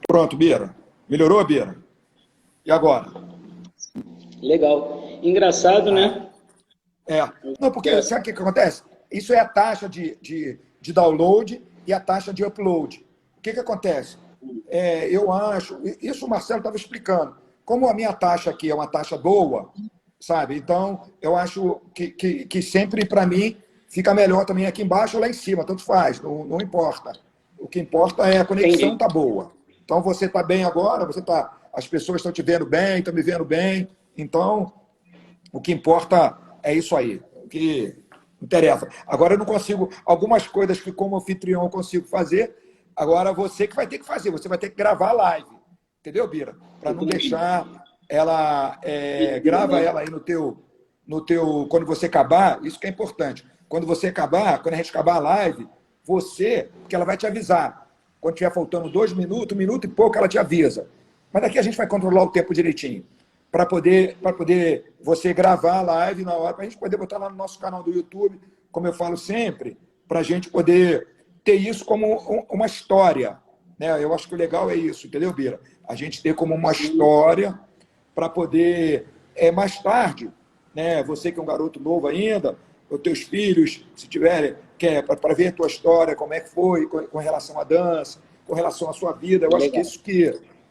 Pronto, Bira. Melhorou, Bira? E agora? Legal. Engraçado, Ah, né? é. Não, porque sabe o que acontece? Isso é a taxa de download e a taxa de upload. O que acontece? Eu acho, isso o Marcelo estava explicando, como a minha taxa aqui é uma taxa boa, sabe? Então, eu acho que sempre, para mim, fica melhor também aqui embaixo ou lá em cima, tanto faz, não importa. O que importa é a conexão Entendi. tá boa. Então, você está bem agora, as pessoas estão te vendo bem, estão me vendo bem. Então, o que importa é isso aí. O que interessa. Agora eu não consigo. Algumas coisas que, como anfitrião, eu consigo fazer. Agora você que vai ter que fazer. Você vai ter que gravar a live. Entendeu, Bira? Para não Entendi. deixar ela. Perdida, Grava né? ela aí no teu. Quando você acabar, isso que é importante. Quando você acabar, quando a gente acabar a live, porque ela vai te avisar. Quando tiver faltando 2 minutos, 1 minuto e pouco, ela te avisa. Mas daqui a gente vai controlar o tempo direitinho para poder você gravar a live na hora, para a gente poder botar lá no nosso canal do YouTube, como eu falo sempre, para a gente poder ter isso como uma história. Né? Eu acho que o legal é isso, entendeu, Bira? A gente ter como uma Sim. história para poder, mais tarde, né? Você que é um garoto novo ainda, os teus filhos, se tiverem, para ver a tua história, como é que foi com relação à dança, com relação à sua vida, Legal.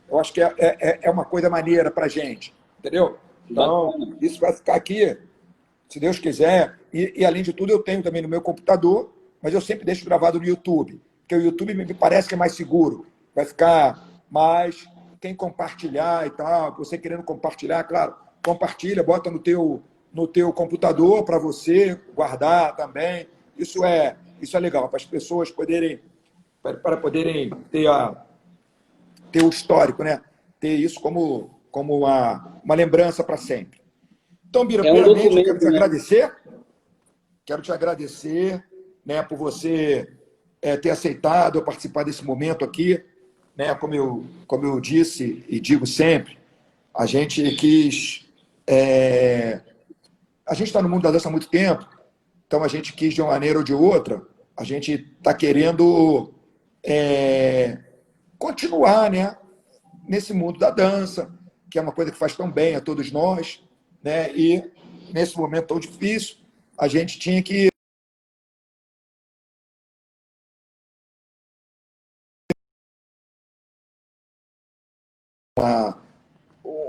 eu acho que é uma coisa maneira para a gente, entendeu? Então, Bacana. isso vai ficar aqui, se Deus quiser. E, além de tudo, eu tenho também no meu computador, mas eu sempre deixo gravado no YouTube, porque o YouTube me parece que é mais seguro. Vai ficar mais. Quem compartilhar e tal, você querendo compartilhar, claro, compartilha, bota no teu computador para você guardar também. Isso é legal, para as pessoas poderem, para poderem ter o histórico, né? Ter isso como uma lembrança para sempre. Então, Bira, É um primeiramente, eu quero documento, te né? agradecer. Quero te agradecer, né, por você ter aceitado participar desse momento aqui. Né, como eu disse e digo sempre, a gente quis. A gente está no mundo da dança há muito tempo, então a gente quis, de uma maneira ou de outra, a gente está querendo continuar, né, nesse mundo da dança, que é uma coisa que faz tão bem a todos nós, né, e nesse momento tão difícil, a gente tinha que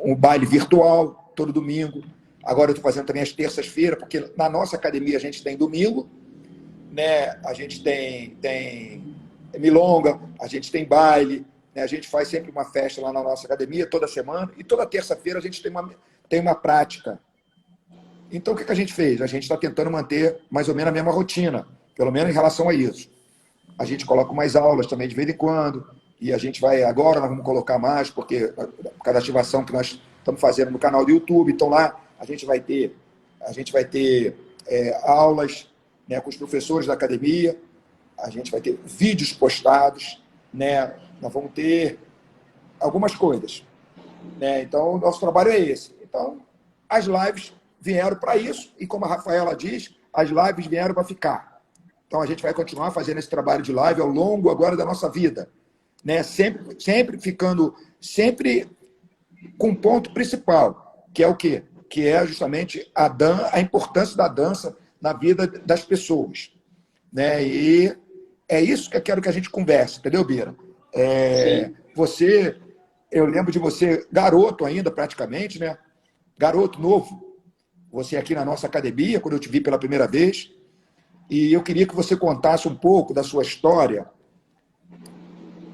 um baile virtual todo domingo. Agora eu estou fazendo também as terças-feiras, porque na nossa academia a gente tem domingo, né? A gente tem milonga, a gente tem baile, né? A gente faz sempre uma festa lá na nossa academia toda semana, e toda terça-feira a gente tem uma prática. Então o que a gente fez? A gente está tentando manter mais ou menos a mesma rotina, pelo menos em relação a isso. A gente coloca mais aulas também de vez em quando, e a gente vai, agora nós vamos colocar mais, porque por causa da ativação que nós estamos fazendo no canal do YouTube, então lá a gente vai ter aulas, né, com os professores da academia, a gente vai ter vídeos postados, né, nós vamos ter algumas coisas. Né, então, o nosso trabalho é esse. Então, as lives vieram para isso, e como a Rafaela diz, as lives vieram para ficar. Então, a gente vai continuar fazendo esse trabalho de live ao longo agora da nossa vida. Né? Sempre ficando, sempre com um ponto principal, que é o quê? Que é justamente a importância da dança na vida das pessoas. Né? E é isso que eu quero que a gente converse, entendeu, Bira? Sim. Eu lembro de você, garoto ainda, praticamente, né? Garoto novo, você aqui na nossa academia, quando eu te vi pela primeira vez, e eu queria que você contasse um pouco da sua história,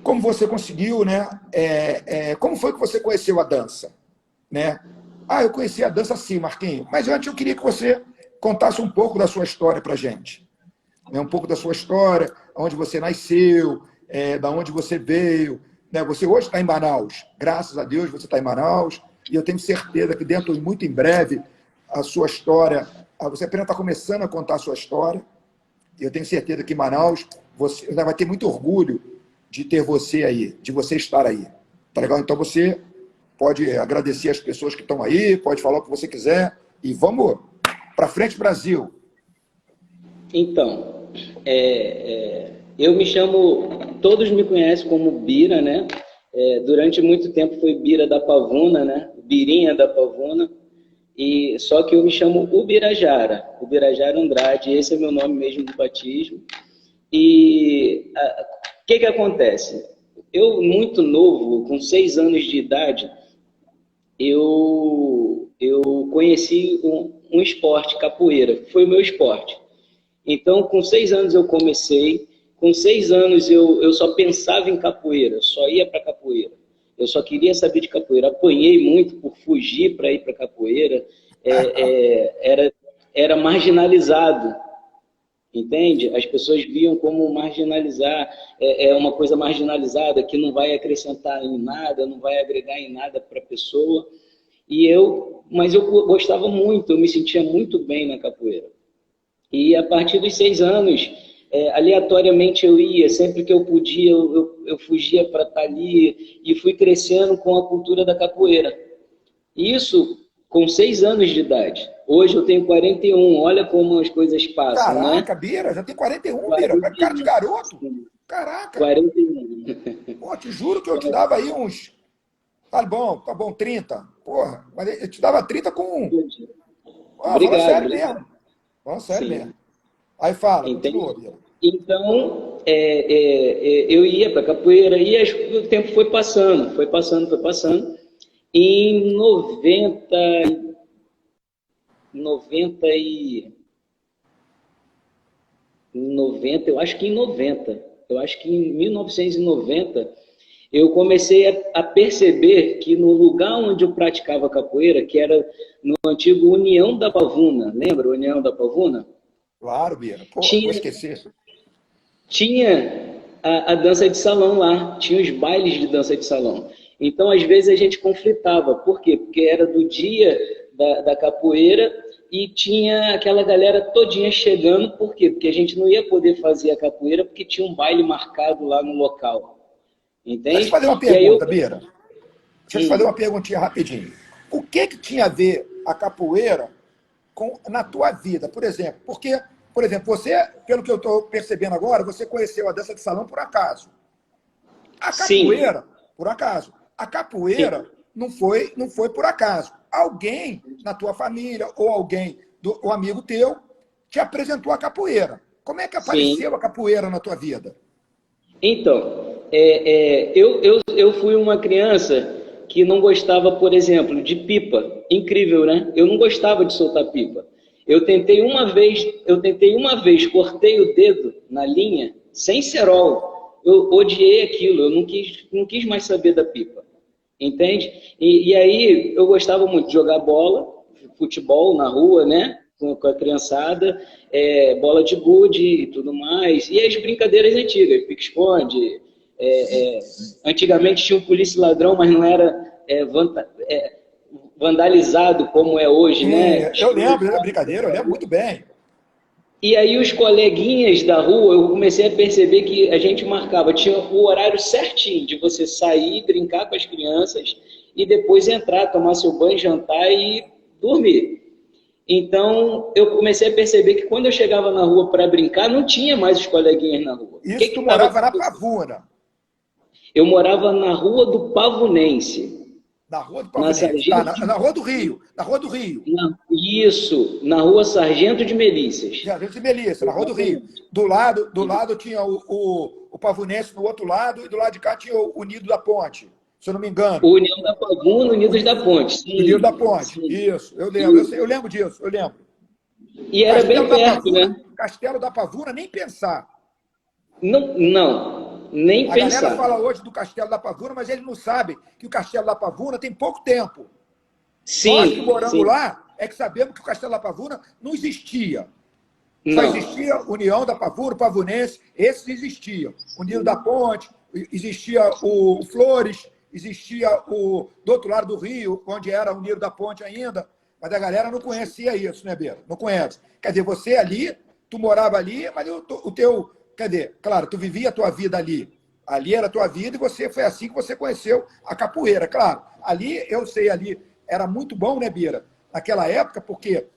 como você conseguiu, né? Como foi que você conheceu a dança? Né? Eu conheci a dança sim, Marquinhos, mas antes eu queria que você contasse um pouco da sua história para a gente. Né? Um pouco da sua história, onde você nasceu, da onde você veio. Né? Você hoje está em Manaus, graças a Deus você está em Manaus, e eu tenho certeza que dentro de muito em breve a sua história, você apenas está começando a contar a sua história, e eu tenho certeza que em Manaus você vai ter muito orgulho de ter você aí, de você estar aí. Tá legal? Então você pode agradecer as pessoas que estão aí, pode falar o que você quiser, e vamos para frente, Brasil. Então, eu me chamo, todos me conhecem como Bira, né? Durante muito tempo foi Bira da Pavuna, né? Birinha da Pavuna. E só que eu me chamo Ubirajara Andrade, esse é meu nome mesmo do batismo. E o que acontece? Eu, muito novo, com 6 anos de idade, eu conheci um esporte, capoeira, foi o meu esporte. Então, com 6 anos eu comecei, com 6 anos eu só pensava em capoeira, só ia para capoeira. Eu só queria saber de capoeira. Apanhei muito por fugir para ir para capoeira. Era marginalizado, entende? As pessoas viam como marginalizar, uma coisa marginalizada, que não vai acrescentar em nada, não vai agregar em nada para a pessoa. Mas eu gostava muito, eu me sentia muito bem na capoeira. E a partir dos 6 anos, aleatoriamente eu ia, sempre que eu podia, eu fugia para estar ali e fui crescendo com a cultura da capoeira. Isso com 6 anos de idade. Hoje eu tenho 41, olha como as coisas passam, né? Caraca, Bira, já tem 41, Bira, cara de garoto. Caraca. 41. Pô, te juro que eu te dava aí uns... Tá bom, 30. Porra, mas eu te dava 30 com... Obrigado. Fala sério mesmo. Fala sério mesmo. Aí fala, continua, Bira. Então, eu ia para capoeira e o tempo foi passando. Em 90, eu acho que em 1990, eu comecei a perceber que no lugar onde eu praticava capoeira, que era no antigo União da Pavuna, lembra União da Pavuna? Claro, Bira. Pô, vou esquecer. Tinha a dança de salão lá, tinha os bailes de dança de salão. Então, às vezes, a gente conflitava. Por quê? Porque era do dia da capoeira e tinha aquela galera todinha chegando. Por quê? Porque a gente não ia poder fazer a capoeira porque tinha um baile marcado lá no local. Entende? Deixa eu te fazer uma pergunta, Bira. Deixa eu te fazer uma perguntinha rapidinho. O que tinha a ver a capoeira na tua vida, por exemplo? Porque, por exemplo, você, pelo que eu estou percebendo agora, você conheceu a dança de salão por acaso. A capoeira, sim, por acaso. A capoeira não foi por acaso. Alguém na tua família ou alguém, o amigo teu, te apresentou a capoeira. Como é que apareceu a capoeira na tua vida? Então, eu fui uma criança que não gostava, por exemplo, de pipa. Incrível, né? Eu não gostava de soltar pipa. Eu tentei uma vez, cortei o dedo na linha, sem cerol. Eu odiei aquilo, eu não quis mais saber da pipa, entende? E aí eu gostava muito de jogar bola, futebol na rua, né? Com a criançada, bola de gude e tudo mais. E as brincadeiras antigas, pique-esconde. Antigamente tinha um polícia e ladrão, mas não era vandalizado como é hoje, né? Eu lembro da brincadeira, eu lembro muito bem. E aí os coleguinhas da rua, eu comecei a perceber que a gente marcava, tinha o horário certinho de você sair, brincar com as crianças e depois entrar, tomar seu banho, jantar e dormir. Então, eu comecei a perceber que quando eu chegava na rua para brincar, não tinha mais os coleguinhas na rua. Isso tu morava na Pavuna? Eu morava na Rua do Pavunense. Na Rua do Pavunense, na Rua do Rio. Na Rua do Rio. Isso, na Rua Sargento de Melícias. Sargento de Melícias, na Rua do Rio. Do lado tinha o Pavunense, no outro lado, e do lado de cá tinha o Nido da Ponte, se eu não me engano. O União da Pavuna, o Unidos da Ponte. Sim. Unido da Ponte, sim. Isso, eu lembro. Eu lembro disso, eu lembro. E era bem perto, Pavuna, né? Castelo da Pavuna, nem pensar. Não, nem pensar. A galera fala hoje do Castelo da Pavuna, mas ele não sabe que o Castelo da Pavuna tem pouco tempo. Sim, nós que moramos lá, é que sabemos que o Castelo da Pavuna não existia. Só existia União da Pavuna, o Pavunense, esses existiam. O Nido da Ponte, existia o Flores, existia do outro lado do rio, onde era o Nido da Ponte ainda, mas a galera não conhecia isso, né, Beira? Não conhece. Quer dizer, você ali, tu morava ali, mas o teu... Quer dizer, claro, tu vivia a tua vida ali. Ali era a tua vida e foi assim que você conheceu a capoeira. Claro, ali, eu sei, ali era muito bom, né, Bira? Naquela época, porque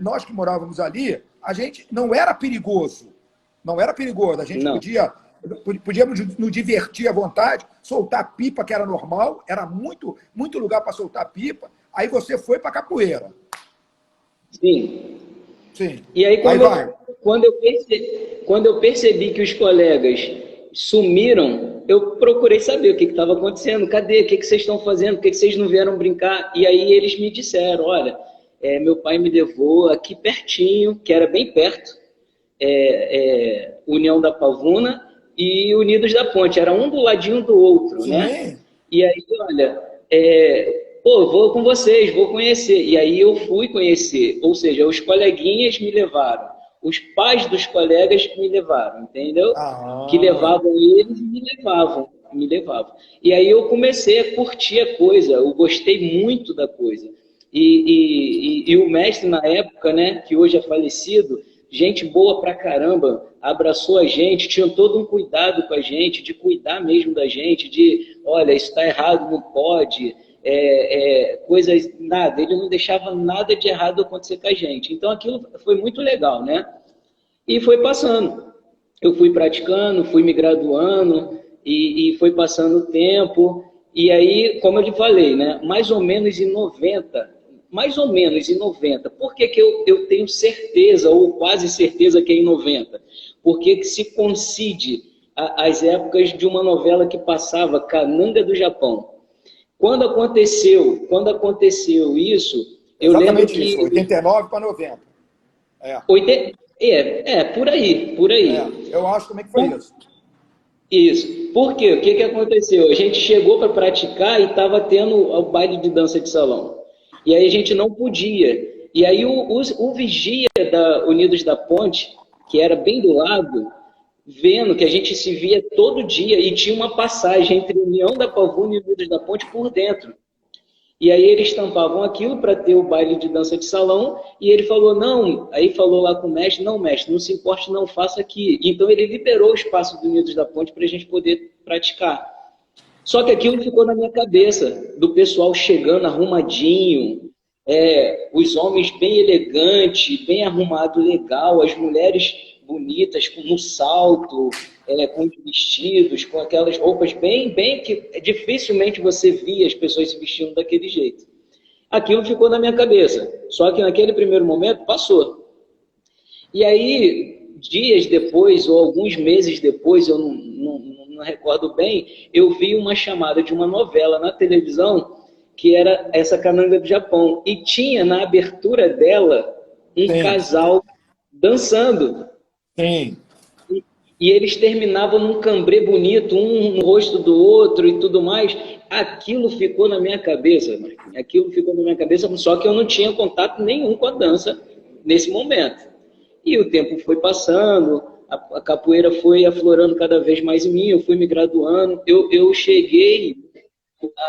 nós que morávamos ali, a gente não era perigoso. Não era perigoso. A gente podia podíamos nos divertir à vontade, soltar pipa, que era normal, era muito lugar para soltar pipa. Aí você foi para capoeira. Sim. Sim. E aí, quando eu percebi que os colegas sumiram, eu procurei saber o que estava acontecendo. Cadê? O que vocês estão fazendo? Por que vocês não vieram brincar? E aí eles me disseram, olha, meu pai me levou aqui pertinho, que era bem perto, União da Pavuna e Unidos da Ponte. Era um do ladinho do outro, Sim. né? E aí, olha, vou com vocês, vou conhecer. E aí eu fui conhecer, ou seja, os coleguinhas me levaram, os pais dos colegas me levaram, entendeu? Que levavam eles e me levavam. E aí eu comecei a curtir a coisa, eu gostei muito da coisa. E o mestre na época, né, que hoje é falecido, gente boa pra caramba, abraçou a gente, tinha todo um cuidado com a gente, de cuidar mesmo da gente, de, olha, isso está errado, não pode, coisas, nada, ele não deixava nada de errado acontecer com a gente. Então aquilo foi muito legal, né? E foi passando. Eu fui praticando, fui me graduando, e foi passando o tempo, e aí, como eu te falei, né, mais ou menos em 90. Por que eu tenho certeza, ou quase certeza que é em 90? Porque que se coincide as épocas de uma novela que passava, Cananga do Japão. Quando aconteceu isso, eu lembro que... Exatamente isso, 89 para 90. Por aí. Eu acho também que foi isso. Isso. Por quê? O que aconteceu? A gente chegou para praticar e estava tendo o baile de dança de salão. E aí a gente não podia. E aí o vigia da Unidos da Ponte, que era bem do lado, vendo que a gente se via todo dia e tinha uma passagem entre União da Pavuna e Unidos da Ponte por dentro. E aí eles tampavam aquilo para ter o baile de dança de salão, e ele falou, não, aí falou lá com o mestre, não, mestre, não se importe, não, faça aqui. Então ele liberou o espaço do Unidos da Ponte para a gente poder praticar. Só que aquilo ficou na minha cabeça, do pessoal chegando arrumadinho, os homens bem elegantes, bem arrumado, legal, as mulheres bonitas, no salto, com os vestidos, com aquelas roupas bem que dificilmente você via as pessoas se vestindo daquele jeito. Aquilo ficou na minha cabeça, só que naquele primeiro momento passou. E aí, dias depois, ou alguns meses depois, eu não recordo bem, eu vi uma chamada de uma novela na televisão, que era essa Cananga do Japão, e tinha na abertura dela um casal dançando. Sim. E eles terminavam num cambrê bonito, um no rosto do outro e tudo mais. Aquilo ficou na minha cabeça, Marquinhos. Aquilo ficou na minha cabeça, só que eu não tinha contato nenhum com a dança nesse momento. E o tempo foi passando, a capoeira foi aflorando cada vez mais em mim, eu fui me graduando. Eu cheguei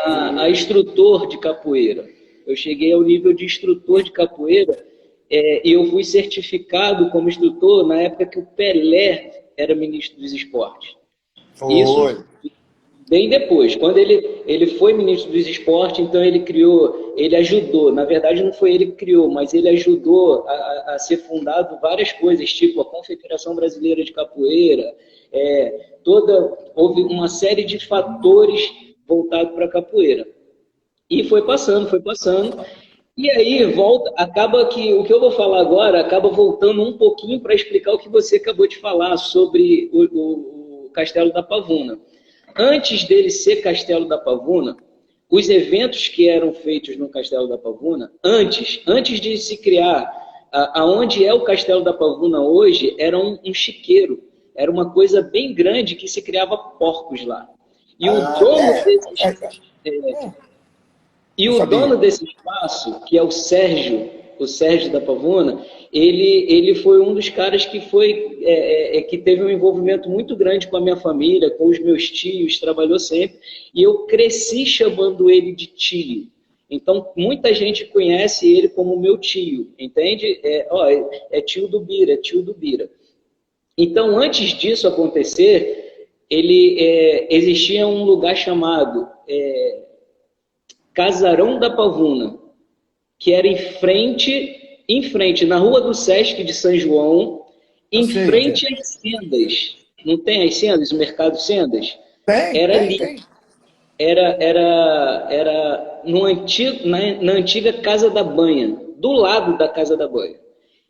a instrutor de capoeira. Eu cheguei ao nível de instrutor de capoeira, e eu fui certificado como instrutor na época que o Pelé era ministro dos esportes. Isso bem depois. Quando ele foi ministro dos esportes, então ele ajudou, na verdade não foi ele que criou, mas ele ajudou a ser fundado várias coisas, tipo a Confederação Brasileira de Capoeira, houve uma série de fatores voltados para a capoeira. E foi passando. E aí acaba que o que eu vou falar agora acaba voltando um pouquinho para explicar o que você acabou de falar sobre o Castelo da Pavuna. Antes dele ser Castelo da Pavuna, os eventos que eram feitos no Castelo da Pavuna, antes de se criar, aonde é o Castelo da Pavuna hoje, era um chiqueiro. Era uma coisa bem grande que se criava porcos lá. E o dono desse espaço, que é o Sérgio da Pavuna, ele foi um dos caras que que teve um envolvimento muito grande com a minha família, com os meus tios, trabalhou sempre, e eu cresci chamando ele de tio. Então, muita gente conhece ele como meu tio, entende? É tio do Bira, é tio do Bira. Então, antes disso acontecer, existia um lugar chamado Casarão da Pavuna, que era em frente, na Rua do Sesc de São João, em frente às Sendas. Não tem as sendas, o mercado sendas? Tem, Era tem, ali. tem. Era no antigo, na antiga Casa da Banha, do lado da Casa da Banha.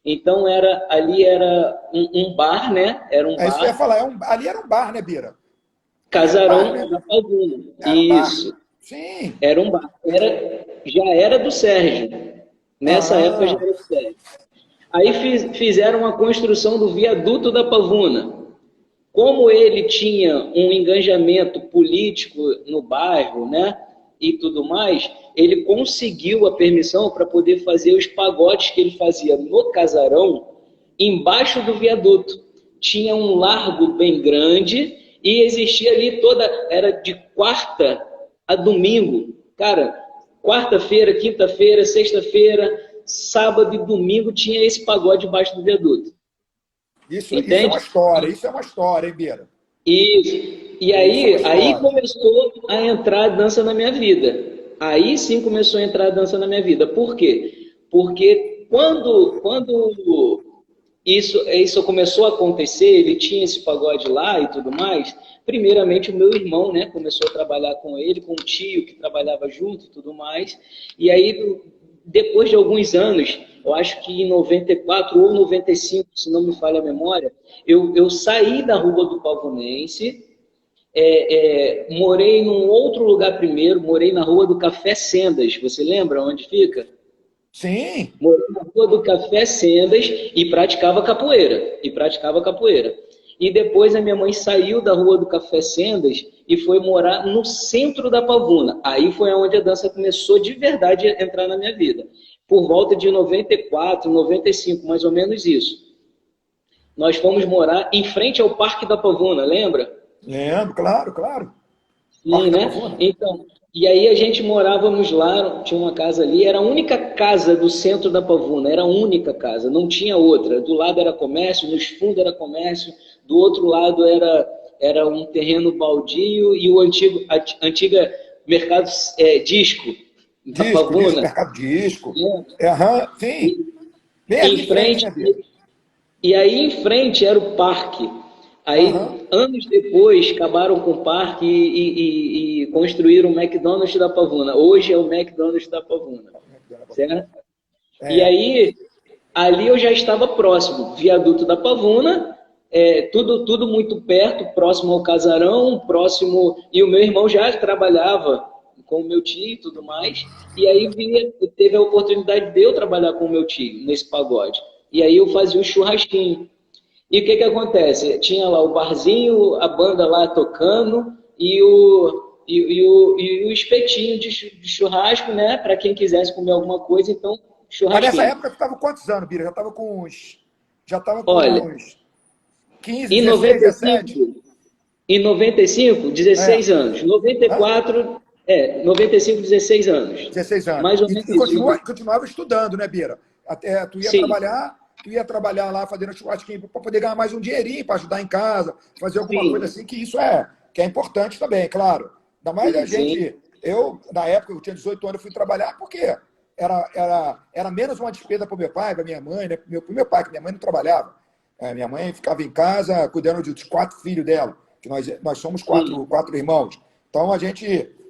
Então ali era um bar, né? Era um É isso que eu ia bar, falar. Ali era um bar, né, Bira? Ali era um bar, casarão né? da Pavuna. Era um bar. Isso, Sim. era um bar. Já era do Sérgio. Nessa época já Ah, era do Sérgio. Aí fizeram a construção do viaduto da Pavuna. Como ele tinha um engajamento político no bairro, né, e tudo mais, ele conseguiu a permissão para poder fazer os pagodes que ele fazia no casarão, embaixo do viaduto. Tinha um largo bem grande e existia ali era de quarta a domingo. Cara, quarta-feira, quinta-feira, sexta-feira, sábado e domingo tinha esse pagode embaixo do viaduto. isso é uma Entende? história. Isso é uma história, hein, Bira? Isso. E Isso é uma aí história. começou a entrar a dança na minha vida. Aí sim começou a entrar a dança na minha vida. Por quê? Porque quando isso começou a acontecer, ele tinha esse pagode lá e tudo mais, primeiramente o meu irmão, né, começou a trabalhar com ele, com um tio que trabalhava junto e tudo mais. E aí, depois de alguns anos, eu acho que em 94 ou 95, se não me falha a memória, eu saí da Rua do Pavunense, morei num outro lugar primeiro, morei na Rua do Café Sendas, você lembra onde fica? Sim. Morei na Rua do Café Sendas e praticava capoeira. E depois a minha mãe saiu da Rua do Café Sendas e foi morar no centro da Pavuna. Aí foi onde a dança começou de verdade a entrar na minha vida. Por volta de 94, 95, mais ou menos isso. Nós fomos morar em frente ao Parque da Pavuna, lembra? Lembro, claro, claro. Sim, Parque da né? Pavuna. Então, e aí a gente morávamos lá, tinha uma casa ali, era a única casa do centro da Pavuna, era a única casa, não tinha outra. Do lado era comércio, nos fundos era comércio, do outro lado era um terreno baldio e o antiga mercado disco da Disco, Pavuna. mercado disco. Né? Aham, sim. E, Bem ali em em frente, frente, né, Bira? e aí em frente era o parque. Aham. Aí, anos depois, acabaram com o parque e construíram o McDonald's da Pavuna. Hoje é o McDonald's da Pavuna, certo? E É. aí, ali eu já estava próximo, viaduto da Pavuna, tudo muito perto, próximo ao casarão, próximo... E o meu irmão já trabalhava com o meu tio e tudo mais, e aí teve a oportunidade de eu trabalhar com o meu tio nesse pagode. E aí eu fazia um churrasquinho. E o que que acontece? Tinha lá o barzinho, a banda lá tocando e o espetinho de churrasco, né? Para quem quisesse comer alguma coisa, então Mas nessa churrasquinho. época tu estava com quantos anos, Bira? Já estava com Olha, uns 15, em 16, 17? 95, em 95, É. 16 anos. Hã? 94, 95, 16 anos. 16 anos. Mais ou E, menos e isso. continuava estudando, né, Bira? Até Sim, tu ia trabalhar lá fazendo churrasquinho para poder ganhar mais um dinheirinho para ajudar em casa, fazer alguma coisa sim, assim, que é importante também, claro. Ainda mais a sim, sim. gente, na época, eu tinha 18 anos, eu fui trabalhar porque era menos uma despesa para o meu pai, para minha mãe, né? Para o meu pai, que minha mãe não trabalhava. Minha mãe ficava em casa cuidando dos 4 filhos dela, que nós somos Sim. quatro irmãos. Então,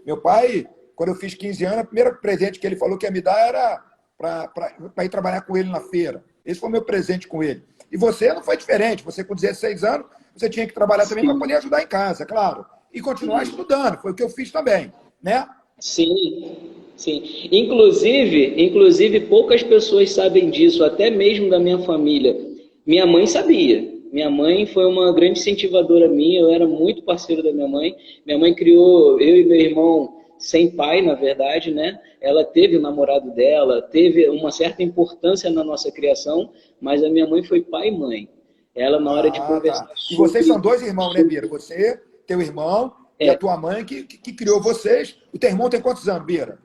meu pai, quando eu fiz 15 anos, o primeiro presente que ele falou que ia me dar era para ir trabalhar com ele na feira. Esse foi o meu presente com ele. E você não foi diferente. Você, com 16 anos, você tinha que trabalhar também para Sim. poder ajudar em casa, claro. E continuar estudando. Foi o que eu fiz também, né? Sim, sim. Inclusive, poucas pessoas sabem disso, até mesmo da minha família. Minha mãe sabia. Minha mãe foi uma grande incentivadora minha, eu era muito parceiro da minha mãe. Minha mãe criou eu e meu irmão sem pai, na verdade, né? Ela teve o namorado dela, teve uma certa importância na nossa criação, mas a minha mãe foi pai e mãe. Ela, na hora de Ah, conversar tá. E vocês são dois irmãos, né, sobre Bira? Você, teu irmão e a é, tua mãe que criou vocês. O teu irmão tem quantos anos, Bira?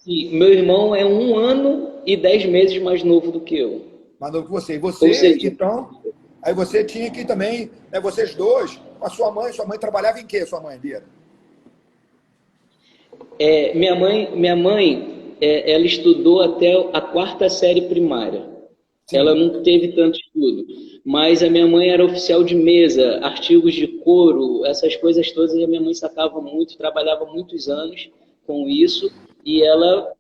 e meu irmão é 1 ano e 10 meses mais novo do que eu. Mais novo que você. E Ou você, seja, então, aí você tinha que também, né, vocês dois, com a sua mãe trabalhava em quê, sua mãe, Bira? minha mãe ela estudou até a quarta série primária. Ela Sim. não teve tanto estudo. Mas a minha mãe era oficial de mesa, artigos de couro, essas coisas todas, a minha mãe sacava muito, trabalhava muitos anos com isso, e ela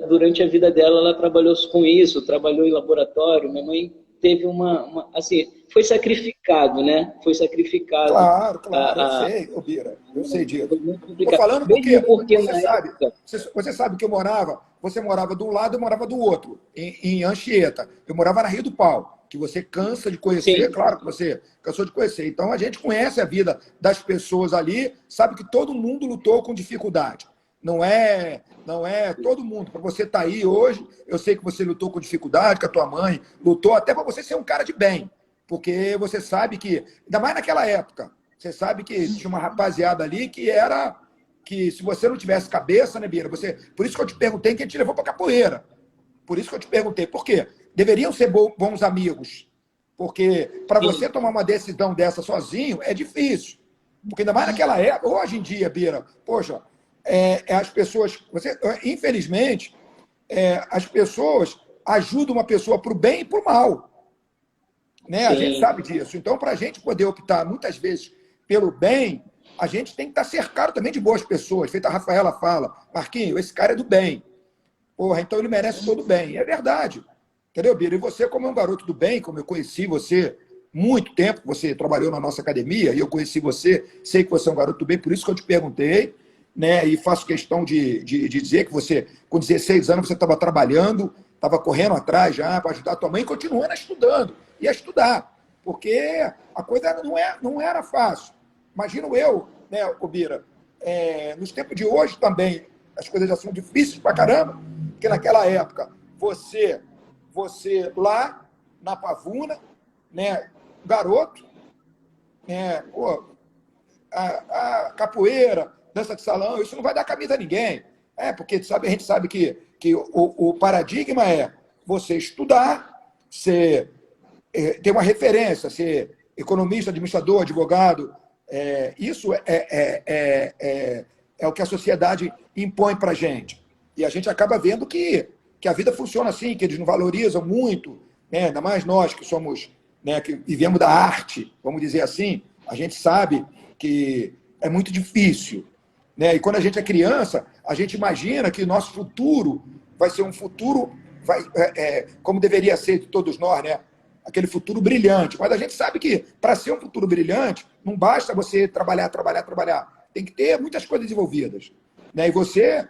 durante a vida dela, ela trabalhou com isso, trabalhou em laboratório. Minha mãe teve assim, foi sacrificado, né? Foi sacrificado. Claro, claro, eu A, a, sei, ô Bira, eu sei Foi disso. muito Estou complicado. falando Mesmo porque porque você na sabe, época, você sabe que você morava de um lado, eu morava do outro, em Anchieta. Eu morava na Rio do Pau, que você cansa de conhecer, sim, claro que você cansou de conhecer. Então a gente conhece a vida das pessoas ali, sabe que todo mundo lutou com dificuldade. Não é todo mundo. Para você estar aí hoje, eu sei que você lutou com dificuldade, que a tua mãe lutou até para você ser um cara de bem. Porque você sabe que, ainda mais naquela época, você sabe que tinha uma rapaziada ali que se você não tivesse cabeça, né, Bira? Por isso que eu te perguntei quem te levou para capoeira. Por isso que eu te perguntei. Por quê? Deveriam ser bons amigos. Porque para você sim, tomar uma decisão dessa sozinho é difícil. Porque ainda mais naquela época, hoje em dia, Bira, poxa, as pessoas. Infelizmente, as pessoas ajudam uma pessoa para o bem e para o mal. Né? A gente sim, sabe disso. Então, para a gente poder optar muitas vezes pelo bem, a gente tem que estar cercado também de boas pessoas. Feita a Rafaela fala, Marquinho, esse cara é do bem. Porra, então ele merece todo o bem. E é verdade. Entendeu, Bira? E você, como é um garoto do bem, como eu conheci você muito tempo, você trabalhou na nossa academia, e eu conheci você, sei que você é um garoto do bem, por isso que eu te perguntei, né? E faço questão de dizer que você, com 16 anos, você estava trabalhando, estava correndo atrás já para ajudar a tua mãe, continuando estudando, e a estudar, porque a coisa não era fácil. Imagino eu, né, Obira, nos tempos de hoje também, as coisas já são difíceis pra caramba, porque naquela época, você lá na Pavuna, né, garoto, né, pô, a capoeira, dança de salão, isso não vai dar camisa a ninguém. Porque sabe, a gente sabe que o paradigma é você estudar, ser, ter uma referência, ser economista, administrador, advogado. Isso é o que a sociedade impõe para a gente. E a gente acaba vendo que a vida funciona assim, que eles não valorizam muito, né? Ainda mais nós que somos, né, que vivemos da arte, vamos dizer assim, a gente sabe que é muito difícil. Né? E quando a gente é criança, a gente imagina que o nosso futuro vai ser um futuro, como deveria ser de todos nós, né? Aquele futuro brilhante. Mas a gente sabe que para ser um futuro brilhante, não basta você trabalhar, trabalhar, trabalhar. Tem que ter muitas coisas envolvidas. Né? E você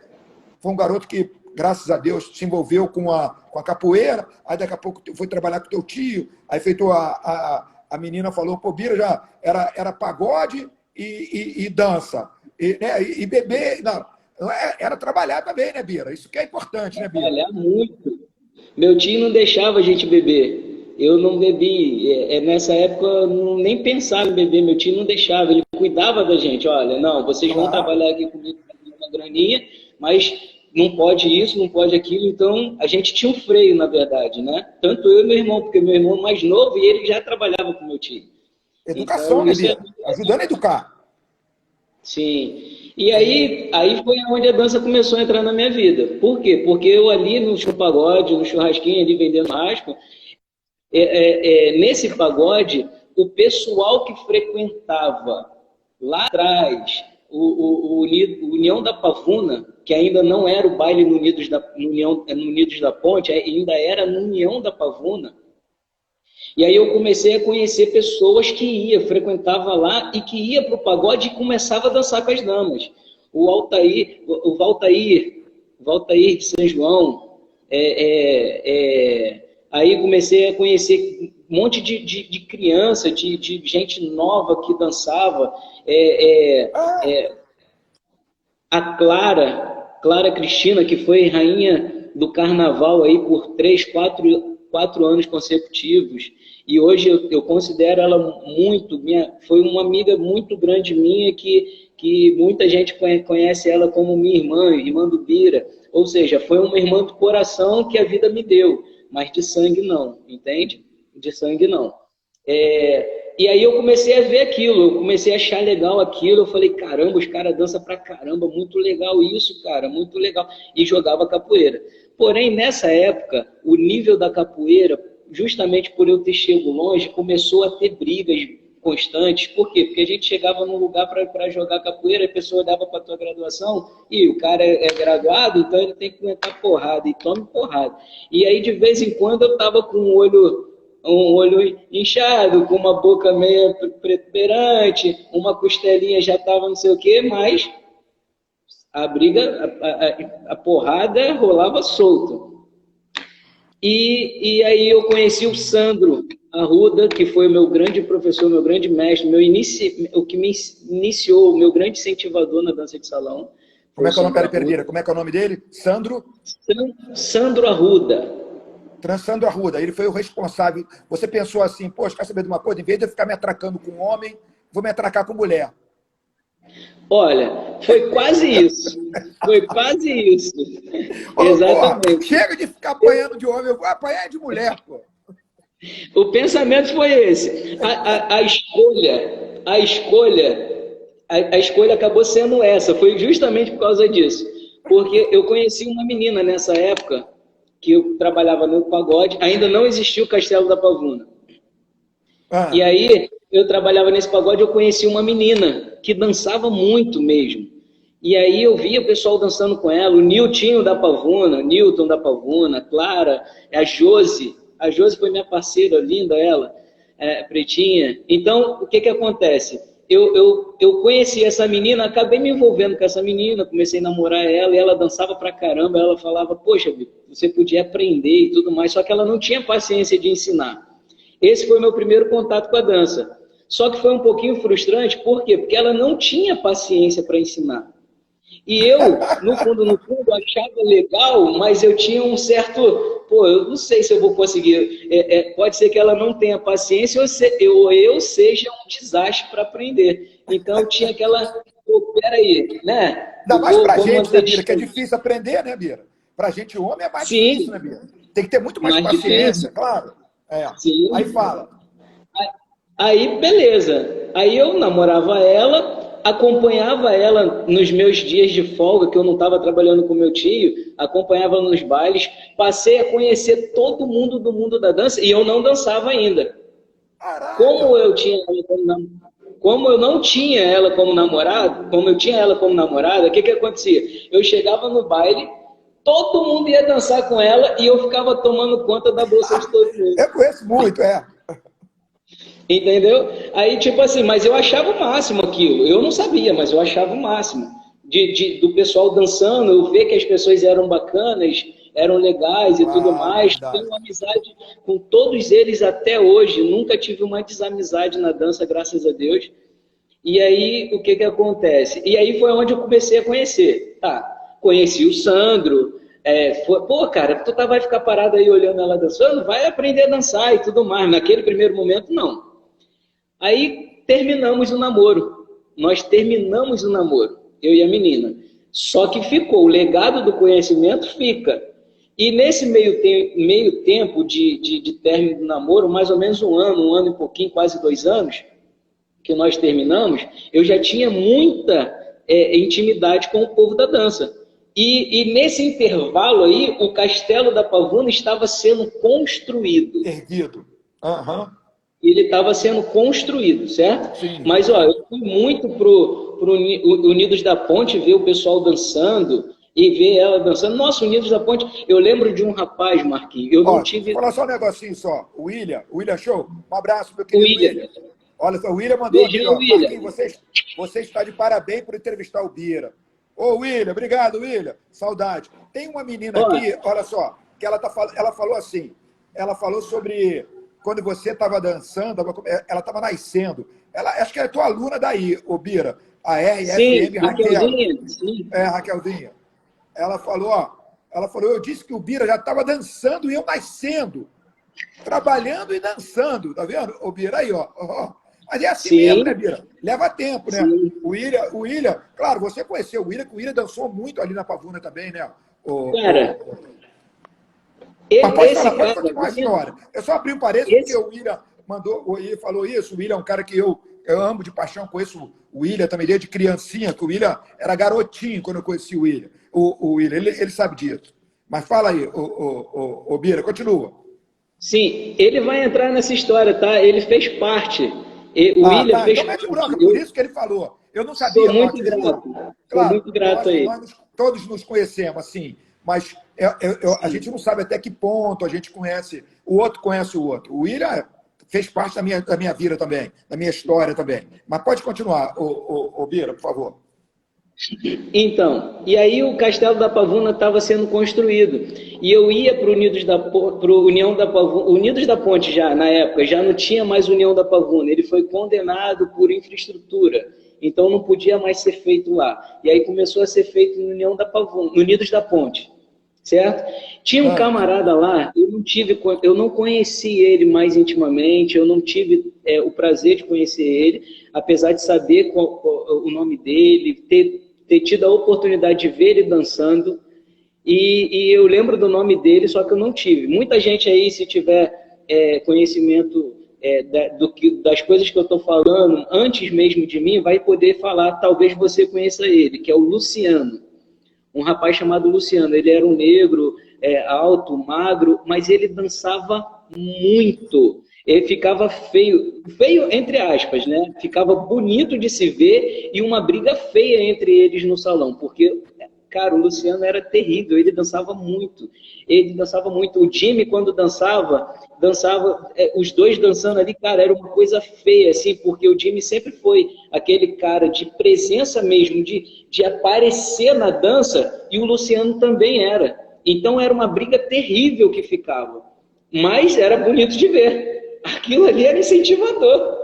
foi um garoto que, graças a Deus, se envolveu com a capoeira, aí daqui a pouco foi trabalhar com o teu tio, aí feito a menina falou, pô, Bira já era pagode e dança. E beber, não, era trabalhar também, né, Bira? Isso que é importante, né, Bira? trabalhar muito. Meu tio não deixava a gente beber. Eu não bebi. Nessa época eu nem pensava em beber. Meu tio não deixava. Ele cuidava da gente. Olha, não, vocês vão Claro. trabalhar aqui comigo para ganhar uma graninha, mas não pode isso, não pode aquilo. Então a gente tinha um freio, na verdade, né? Tanto eu e meu irmão, porque meu irmão é mais novo e ele já trabalhava com meu tio. Educação, Então né, isso é Bira? muito legal. Ajudando a educar. Sim. E aí foi onde a dança começou a entrar na minha vida. Por quê? Porque eu ali no show pagode, no churrasquinho, ali vendendo raspa, nesse pagode, o pessoal que frequentava lá atrás o União da Pavuna, que ainda não era o baile no Unidos da Ponte, ainda era no União da Pavuna, e aí eu comecei a conhecer pessoas que frequentava lá e que ia para o pagode e começava a dançar com as damas. O Valtair de São João. Aí comecei a conhecer um monte de criança, de gente nova que dançava. Ah, A Clara Cristina, que foi rainha do carnaval aí por 4 anos consecutivos. E hoje eu considero ela foi uma amiga muito grande minha que muita gente conhece ela como minha irmã do Bira. Ou seja, foi uma irmã do coração que a vida me deu, mas de sangue não, entende? De sangue não. E aí eu comecei a ver aquilo, eu comecei a achar legal aquilo, eu falei, caramba, os caras dançam pra caramba, muito legal isso, cara, muito legal. E jogava capoeira. Porém, nessa época, o nível da capoeira justamente por eu ter chego longe, começou a ter brigas constantes. Por quê? Porque a gente chegava num lugar para jogar capoeira, a pessoa dava para a tua graduação, e o cara é graduado, então ele tem que aguentar porrada, e tome porrada. E aí, de vez em quando, eu tava com um olho inchado, com uma boca meio protuberante, uma costelinha já tava não sei o quê, mas a briga, a porrada rolava solto. E aí eu conheci o Sandro Arruda, que foi o meu grande professor, meu grande mestre, o que me iniciou, o meu grande incentivador na dança de salão. Como é que é o nome, pera, como é que é o nome dele? Sandro? Sandro Arruda. Sandro Arruda, ele foi o responsável. Você pensou assim, poxa, quer saber de uma coisa? Em vez de eu ficar me atracando com homem, vou me atracar com mulher. Olha, foi quase isso. Foi quase isso. Exatamente. Pô, chega de ficar apanhando de homem, eu vou apanhar de mulher, pô. O pensamento foi esse. A escolha acabou sendo essa. Foi justamente por causa disso. Porque eu conheci uma menina nessa época, que eu trabalhava no pagode, ainda não existia o Castelo da Pavuna. E aí, eu trabalhava nesse pagode, eu conheci uma menina que dançava muito mesmo. E aí eu via o pessoal dançando com ela, o Nilton da Pavuna, Clara, a Josi. A Josi foi minha parceira, linda ela, pretinha. Então, o que acontece? Eu conheci essa menina, acabei me envolvendo com essa menina, comecei a namorar ela, e ela dançava pra caramba, ela falava, poxa, você podia aprender e tudo mais, só que ela não tinha paciência de ensinar. Esse foi o meu primeiro contato com a dança. Só que foi um pouquinho frustrante, por quê? Porque ela não tinha paciência para ensinar. E eu, no fundo, achava legal, mas eu tinha um certo... Pô, eu não sei se eu vou conseguir. Pode ser que ela não tenha paciência ou eu seja um desastre para aprender. Então, eu tinha aquela... Pô, peraí, né? Ainda mais pra gente, né, Bira? Que é difícil aprender, né, Bira? Pra gente, homem, é mais difícil, né, Bira? Tem que ter muito mais paciência, difícil. Claro. Sim. Aí fala. Aí, beleza. Aí eu namorava ela, acompanhava ela nos meus dias de folga, que eu não estava trabalhando com meu tio, acompanhava nos bailes, passei a conhecer todo mundo do mundo da dança, e eu não dançava ainda. Caraca. Como eu não tinha ela como namorada, o que acontecia? Eu chegava no baile, todo mundo ia dançar com ela e eu ficava tomando conta da bolsa de todo mundo. Eu conheço muito, Entendeu? Aí, tipo assim, mas eu achava o máximo aquilo. Eu não sabia, mas eu achava o máximo. Do pessoal dançando, eu ver que as pessoas eram bacanas, eram legais e tudo mais. Tenho uma amizade com todos eles até hoje. Nunca tive uma desamizade na dança, graças a Deus. E aí, o que acontece? E aí foi onde eu comecei a conhecer. Conheci o Sandro. Pô, cara, tu vai ficar parado aí olhando ela dançando? Vai aprender a dançar e tudo mais. Naquele primeiro momento, não. Aí terminamos o namoro. Nós terminamos o namoro, eu e a menina. Só que ficou, o legado do conhecimento fica. E nesse meio tempo de término do namoro, mais ou menos um ano e pouquinho, quase 2 anos, que nós terminamos, eu já tinha muita intimidade com o povo da dança. E nesse intervalo aí, o Castelo da Pavuna estava sendo construído. Erguido. Ele estava sendo construído, certo? Sim. Mas, ó, eu fui muito pro Unidos da Ponte ver o pessoal dançando e ver ela dançando. Nossa, Unidos da Ponte, eu lembro de um rapaz, Marquinhos, eu não tive... Vou falar só um negocinho só. O William Show, um abraço, meu querido William. Olha só, o William mandou aqui, ó. Marquinhos, você está de parabéns por entrevistar o Bira. Ô, William, obrigado, William. Saudade. Tem uma menina aqui, olha só, que ela falou assim, ela falou sobre... Quando você estava dançando, ela estava nascendo. Acho que é tua aluna daí, ô Bira. A RFM Raquel. Sim. Raquelzinha. Ela falou, eu disse que o Bira já estava dançando e eu nascendo. Trabalhando e dançando. Tá vendo? Ô Bira, aí, ó. Mas é assim mesmo, né, Bira? Leva tempo, né? O William, claro, você conheceu o William, que o William dançou muito ali na Pavuna também, né? Cara... Pode continuar a história. Eu só abri um parênteses porque o William falou isso. O William é um cara que eu amo de paixão, conheço o William também desde criancinha, que o William era garotinho quando eu conheci o William. O William, ele sabe disso. Mas fala aí, o Bira, continua. Sim, ele vai entrar nessa história, tá? Ele fez parte. O William Tá. fez Então mete parte. bronca, por isso que ele falou. Eu não Sou sabia, muito Totti, juro. grato. Sou Claro, muito eu grato acho a que ele. todos nos conhecemos, assim, mas a Sim. gente não sabe até que ponto a gente conhece, o outro conhece o outro. O William fez parte da minha vida também, da minha história também. Mas pode continuar, o Bira, por favor. Então, e aí o Castelo da Pavuna estava sendo construído. E eu ia para o União da Pavuna, Unidos da Ponte já, na época, já não tinha mais União da Pavuna. Ele foi condenado por infraestrutura. Então não podia mais ser feito lá. E aí começou a ser feito no União da Pavuna, Unidos da Ponte. Certo? Tinha um camarada lá, eu não conheci ele mais intimamente, eu não tive o prazer de conhecer ele, apesar de saber qual o nome dele, ter tido a oportunidade de ver ele dançando, e eu lembro do nome dele, só que eu não tive. Muita gente aí, se tiver conhecimento das coisas que eu estou falando, antes mesmo de mim, vai poder falar, talvez você conheça ele, que é o Luciano. Um rapaz chamado Luciano. Ele era um negro, alto, magro, mas ele dançava muito. Ele ficava feio, feio entre aspas, né? Ficava bonito de se ver e uma briga feia entre eles no salão, porque, cara, o Luciano era terrível, ele dançava muito. Ele dançava muito. O Jimmy, quando dançava os dois dançando ali, cara, era uma coisa feia, assim, porque o Jimmy sempre foi aquele cara de presença mesmo, de aparecer na dança, e o Luciano também era. Então era uma briga terrível que ficava. Mas era bonito de ver. Aquilo ali era incentivador,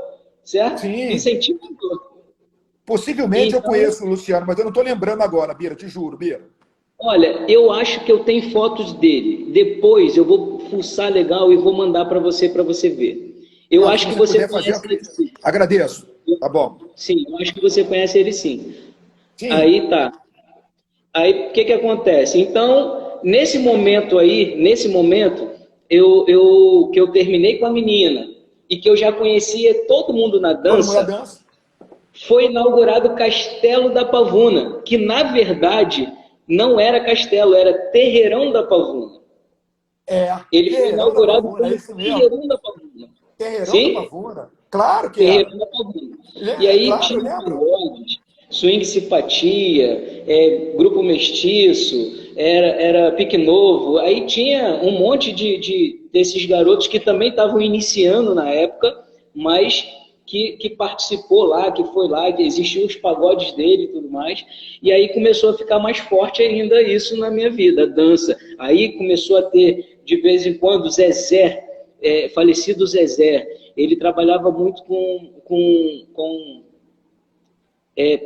certo? Sim, Incentivador. possivelmente eu Então, conheço o Luciano, mas eu não estou lembrando agora, Bira, te juro, Bira. olha, eu acho que eu tenho fotos dele. Depois eu vou fuçar legal e vou mandar para você ver. Eu Não, se acho que você você puder fazer, conhece ele sim. agradeço. Tá bom. Sim, eu acho que você conhece ele sim. Sim. Aí tá. Aí o que acontece? Então, nesse momento, que eu terminei com a menina e que eu já conhecia todo mundo na Todo mundo dança, dança? foi inaugurado o Castelo da Pavuna, que na verdade não era castelo, era Terreirão da Pavuna. Ele foi Terreirão da inaugurado Pavuna, é como isso mesmo. Terreirão da Pavuna. Terreirão da Sim? Pavuna? Claro que era. Terreirão da Pavuna. E aí Claro, eu tinha lembro. pagodes, swing simpatia, grupo mestiço, era pique novo. Aí tinha um monte desses garotos que também estavam iniciando na época, mas que participou lá, que foi lá, que existiam os pagodes dele e tudo mais. E aí começou a ficar mais forte ainda isso na minha vida, a dança. Aí começou a ter, de vez em quando, Zezé, falecido Zezé, ele trabalhava muito com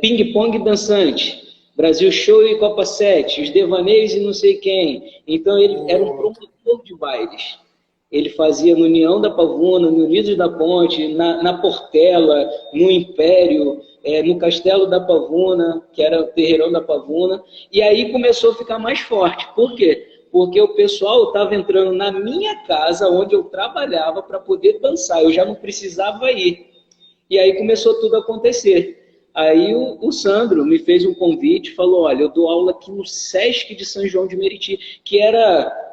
ping-pong dançante, Brasil Show e Copa 7, os devaneios e não sei quem. Então ele era um promotor de bailes. Ele fazia no União da Pavuna, no Unidos da Ponte, na Portela, no Império, no Castelo da Pavuna, que era o Terreirão da Pavuna. E aí começou a ficar mais forte. Por quê? Porque o pessoal estava entrando na minha casa, onde eu trabalhava, para poder dançar. Eu já não precisava ir. E aí começou tudo a acontecer. Aí o Sandro me fez um convite, falou, olha, eu dou aula aqui no Sesc de São João de Meriti, que era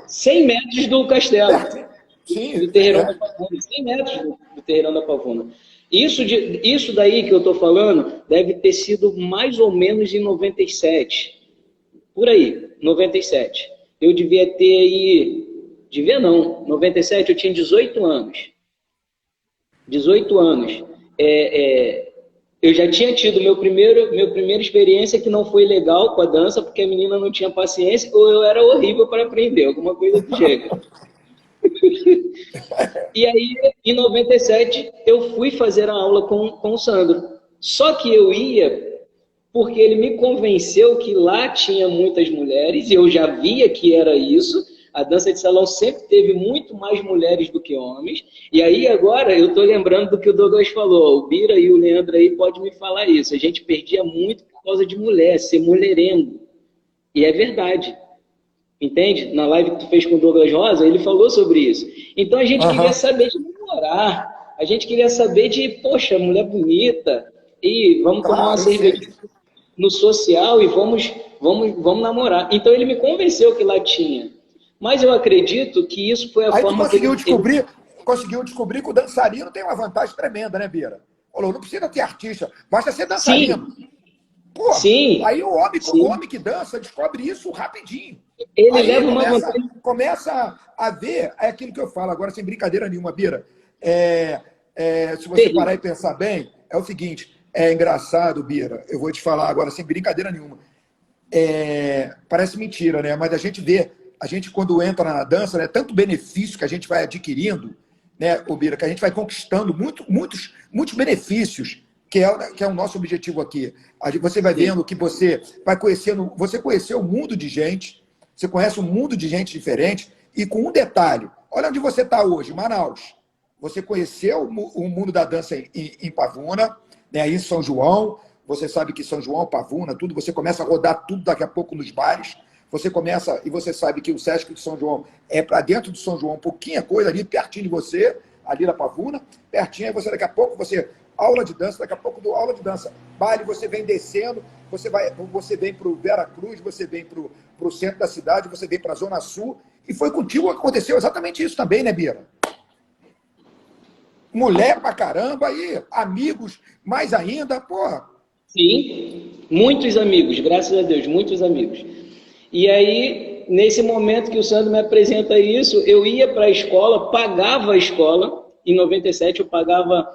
100 metros do castelo, Sim, do Terreirão da Pavuna, 100 metros do Terreirão da Pavuna. Isso daí que eu estou falando deve ter sido mais ou menos em 97, por aí, 97. Eu devia ter aí, devia não, 97 eu tinha 18 anos. 18 anos. Eu já tinha tido minha primeira experiência que não foi legal com a dança, porque a menina não tinha paciência, ou eu era horrível para aprender, alguma coisa do gênero. E aí, em 97, eu fui fazer a aula com o Sandro. Só que eu ia porque ele me convenceu que lá tinha muitas mulheres, e eu já via que era isso. A dança de salão sempre teve muito mais mulheres do que homens. E aí agora eu estou lembrando do que o Douglas falou. O Bira e o Leandro aí podem me falar isso. A gente perdia muito por causa de mulher, ser mulherengo. E é verdade. Entende? Na live que tu fez com o Douglas Rosa, ele falou sobre isso. Então a gente queria saber de namorar. A gente queria saber de, poxa, mulher bonita. E vamos tomar uma cerveja no social e vamos namorar. Então ele me convenceu que lá tinha. Mas eu acredito que isso foi a Aí tu forma que conseguiu descobrir que o dançarino tem uma vantagem tremenda, né, Bira? Falou, não precisa ter artista, basta ser dançarino. Sim, Pô, sim, aí o sim. homem que dança descobre isso rapidinho. Ele Aí leva uma vantagem. começa a ver, é aquilo que eu falo, agora sem brincadeira nenhuma, Bira. Se você parar e pensar bem, é o seguinte, é engraçado, Bira, eu vou te falar agora sem brincadeira nenhuma. Parece mentira, né? Mas a gente quando entra na dança, né, tanto benefício que a gente vai adquirindo, né, Bira, que a gente vai conquistando muitos benefícios, que é o nosso objetivo aqui. Você vai vendo que você vai conhecendo, você conheceu um mundo de gente, você conhece um mundo de gente diferente, e com um detalhe, olha onde você está hoje, Manaus. Você conheceu o mundo da dança em Pavuna, né, aí em São João. Você sabe que São João, Pavuna, tudo, você começa a rodar tudo daqui a pouco nos bares. Você começa, e você sabe que o Sesc de São João é para dentro de São João, um pouquinho coisa ali, pertinho de você, ali na Pavuna, pertinho, aí você daqui a pouco, aula de dança, daqui a pouco do aula de dança, baile, você vem descendo, você vem para o Vera Cruz, você vem para o centro da cidade, você vem para a Zona Sul, e foi contigo que aconteceu exatamente isso também, né, Bira? Mulher pra caramba, e amigos mais ainda, porra. Sim, muitos amigos, graças a Deus, muitos amigos. E aí, nesse momento que o Sandro me apresenta isso, eu ia para a escola, pagava a escola, em 97 eu pagava,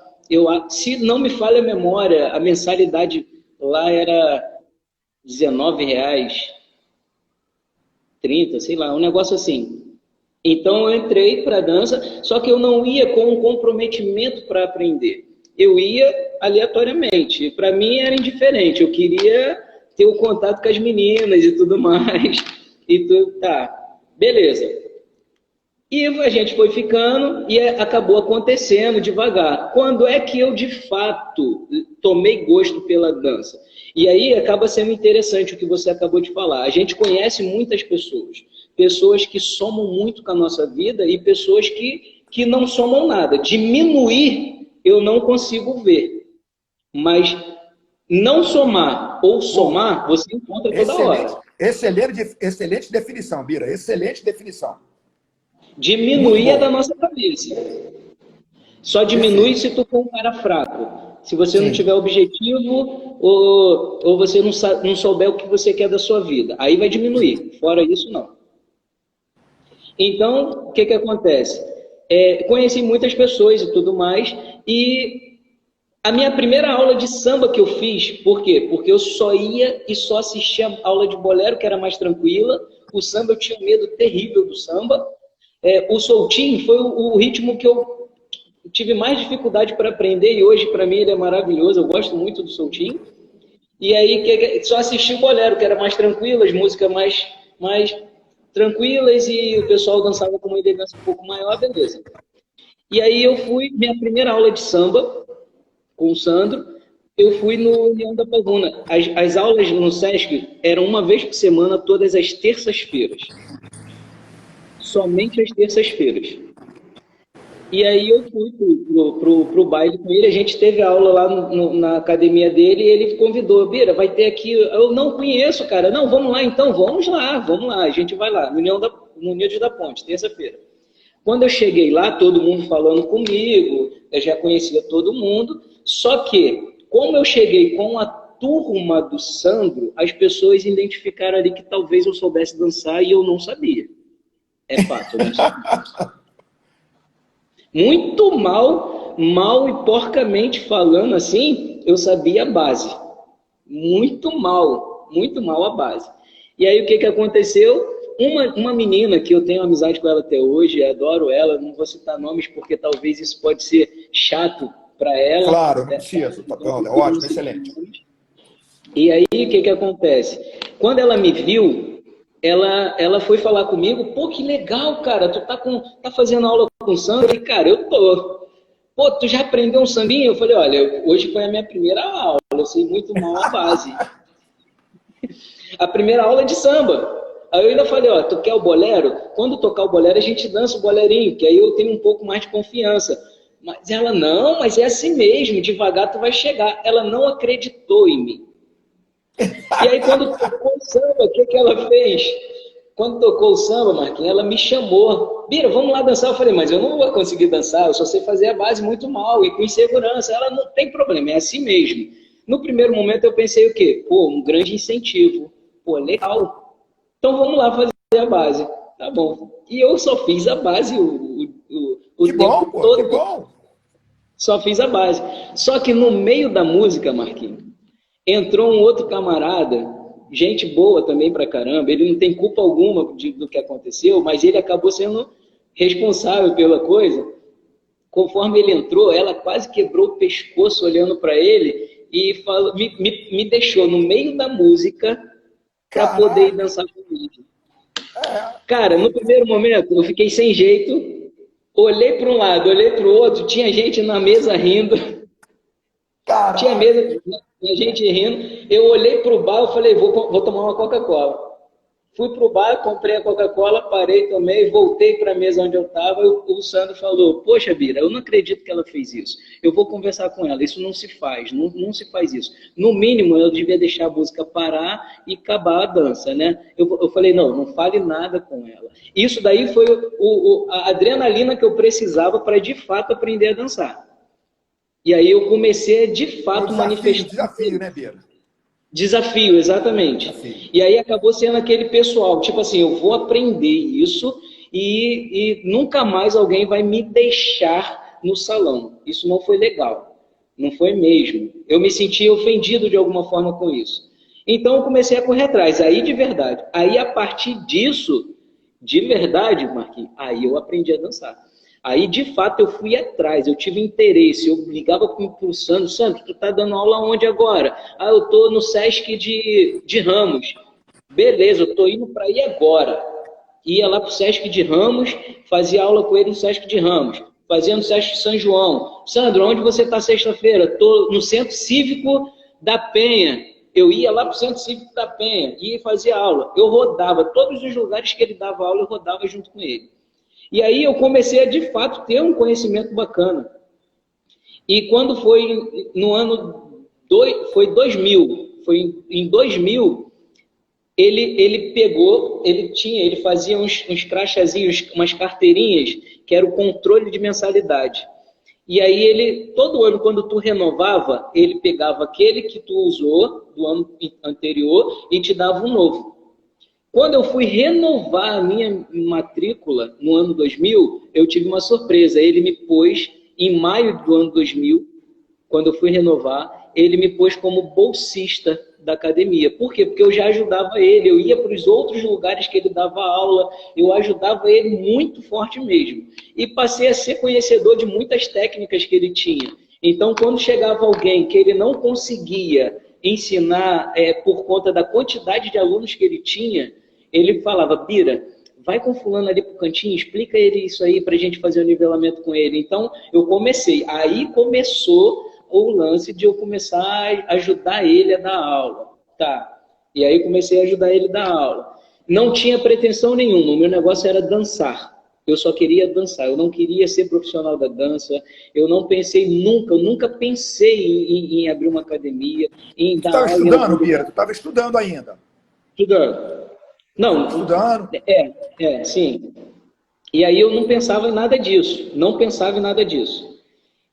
se não me falha a memória, a mensalidade lá era R$19, 30, sei lá, um negócio assim. Então eu entrei para a dança, só que eu não ia com um comprometimento para aprender. Eu ia aleatoriamente. Para mim era indiferente. Eu queria ter o contato com as meninas e tudo mais. E tudo, tá, beleza. E a gente foi ficando e acabou acontecendo devagar. Quando é que eu, de fato, tomei gosto pela dança? E aí acaba sendo interessante o que você acabou de falar. A gente conhece muitas pessoas. Pessoas que somam muito com a nossa vida e pessoas que não somam nada. Diminuir, eu não consigo ver. Mas não somar ou somar, você encontra toda hora. Excelente definição, Bira. Excelente definição. Diminuir é da nossa cabeça. Só diminui se tu for um cara fraco. Se você não tiver objetivo ou você não souber o que você quer da sua vida. Aí vai diminuir. Fora isso, não. Então, o que acontece? Conheci muitas pessoas e tudo mais. E a minha primeira aula de samba que eu fiz, por quê? Porque eu só ia e só assistia a aula de bolero, que era mais tranquila. O samba, eu tinha um medo terrível do samba. O soltinho foi o ritmo que eu tive mais dificuldade para aprender e hoje para mim ele é maravilhoso, eu gosto muito do soltinho. E aí só assisti o bolero, que era mais tranquilo, as músicas mais tranquilas e o pessoal dançava com uma elegância um pouco maior, beleza. E aí eu fui, minha primeira aula de samba com o Sandro, eu fui no União da Pavuna. As aulas no Sesc eram uma vez por semana, todas as terças-feiras. Somente às terças-feiras. E aí eu fui pro baile com ele, a gente teve aula lá na academia dele e ele convidou, Bira, vai ter aqui, eu não conheço, cara, não, vamos lá então, vamos lá, a gente vai lá, no União da Ponte, terça-feira. Quando eu cheguei lá, todo mundo falando comigo, eu já conhecia todo mundo, só que, como eu cheguei com a turma do Sandro, as pessoas identificaram ali que talvez eu soubesse dançar e eu não sabia. É fato, eu não sabia. Muito mal e porcamente falando assim, eu sabia a base. Muito mal a base. E aí o que aconteceu? Uma menina que eu tenho amizade com ela até hoje, adoro ela, não vou citar nomes porque talvez isso pode ser chato para ela. Claro, não precisa. Ótimo, excelente. E aí o que acontece? Quando ela me viu, ela foi falar comigo, pô, que legal, cara, tu tá fazendo aula com o Sandro? Eu falei, cara, eu tô. Pô, tu já aprendeu um sambinha? Eu falei, olha, hoje foi a minha primeira aula, eu sei muito mal a base. A primeira aula é de samba. Aí eu ainda falei, ó, tu quer o bolero? Quando tocar o bolero, a gente dança o bolerinho, que aí eu tenho um pouco mais de confiança. Mas ela, não, mas é assim mesmo, devagar tu vai chegar. Ela não acreditou em mim. E aí, quando tocou o samba, o que ela fez? Quando tocou o samba, Marquinhos, ela me chamou. Bira, vamos lá dançar. Eu falei, mas eu não vou conseguir dançar, eu só sei fazer a base muito mal e com insegurança. Ela não tem problema, é assim mesmo. No primeiro momento eu pensei o quê? Pô, um grande incentivo. Pô, legal. Então vamos lá fazer a base. Tá bom. E eu só fiz a base o Que tempo bom, pô, todo. que bom. Só fiz a base. Só que no meio da música, Marquinhos, entrou um outro camarada, gente boa também pra caramba, ele não tem culpa alguma do que aconteceu, mas ele acabou sendo responsável pela coisa. Conforme ele entrou, ela quase quebrou o pescoço olhando para ele e falou, me deixou no meio da música para poder ir Caraca. dançar comigo. É. Cara, no primeiro momento eu fiquei sem jeito, olhei para um lado, olhei para o outro, tinha gente na mesa rindo, tinha Caraca. mesa, tinha gente rindo. Eu olhei para o bar e falei, vou tomar uma Coca-Cola. Fui para o bar, comprei a Coca-Cola, parei, tomei, voltei para a mesa onde eu estava. O Sandro falou, poxa, Bira, eu não acredito que ela fez isso. Eu vou conversar com ela, isso não se faz, não se faz isso. No mínimo, eu devia deixar a música parar e acabar a dança, né? Eu falei, não fale nada com ela. Isso daí foi a adrenalina que eu precisava para, de fato, aprender a dançar. E aí eu comecei a, de É o fato, manifestar... desafio, né, Bira? Desafio, exatamente. Desafio. E aí acabou sendo aquele pessoal, tipo assim, eu vou aprender isso e nunca mais alguém vai me deixar no salão. Isso não foi legal. Não foi mesmo. Eu me senti ofendido de alguma forma com isso. Então eu comecei a correr atrás, aí de verdade. Aí a partir disso, de verdade, Marquinhos, aí eu aprendi a dançar. Aí, de fato, eu fui atrás, eu tive interesse, eu ligava para o Sandro, Sandro, tu tá dando aula onde agora? Ah, eu tô no Sesc de Ramos. Beleza, eu tô indo para aí agora. Ia lá para o Sesc de Ramos, fazia aula com ele no Sesc de Ramos, fazia no Sesc de São João. Sandro, onde você tá sexta-feira? Tô no Centro Cívico da Penha. Eu ia lá para o Centro Cívico da Penha e fazia aula. Eu rodava, todos os lugares que ele dava aula, eu rodava junto com ele. E aí eu comecei a, de fato, ter um conhecimento bacana. E quando foi no ano... Foi 2000. Foi em 2000, ele pegou... Ele fazia uns crachazinhos, umas carteirinhas, que era o controle de mensalidade. E aí ele, todo ano, quando tu renovava, ele pegava aquele que tu usou do ano anterior e te dava um novo. Quando eu fui renovar a minha matrícula no ano 2000, eu tive uma surpresa. Ele me pôs, em maio do ano 2000, quando eu fui renovar, ele me pôs como bolsista da academia. Por quê? Porque eu já ajudava ele, eu ia para os outros lugares que ele dava aula, eu ajudava ele muito forte mesmo. E passei a ser conhecedor de muitas técnicas que ele tinha. Então, quando chegava alguém que ele não conseguia ensinar por conta da quantidade de alunos que ele tinha, ele falava, Bira, vai com fulano ali pro cantinho, explica ele isso aí para a gente fazer o nivelamento com ele. Então, eu comecei. Aí começou o lance de eu começar a ajudar ele a dar aula. Tá. E aí comecei a ajudar ele a dar aula. Não tinha pretensão nenhuma, o meu negócio era dançar. Eu só queria dançar, eu não queria ser profissional da dança, eu não pensei nunca, eu nunca pensei em abrir uma academia, em Tu dar estava aula. estudando, Bira? Tu estava estudando ainda? Estudando. Não, Estudando. sim. E aí eu não pensava em nada disso, não pensava em nada disso.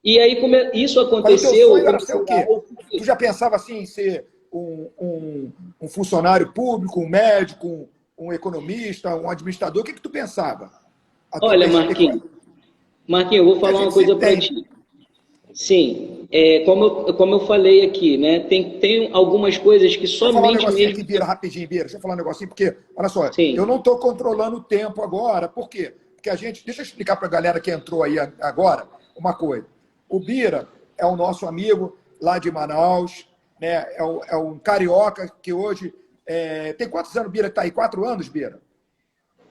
E aí, como isso Mas o teu aconteceu, sonho era ser o quê? eu... Tu já pensava assim em ser um funcionário público, um médico, um economista, um administrador? O que tu pensava? Olha, Marquinhos, eu vou falar uma coisa para ti. Sim, como eu falei aqui, né? Tem algumas coisas que somente... Deixa eu falar um negocinho mesmo... aqui, Bira, rapidinho, Bira. Deixa eu falar um negocinho, porque, olha só, Sim. eu não estou controlando o tempo agora. Por quê? Porque a gente... Deixa eu explicar para a galera que entrou aí agora uma coisa. O Bira é o nosso amigo lá de Manaus, né? É um carioca que hoje... Tem quantos anos, Bira? Está aí? 4 anos, Bira?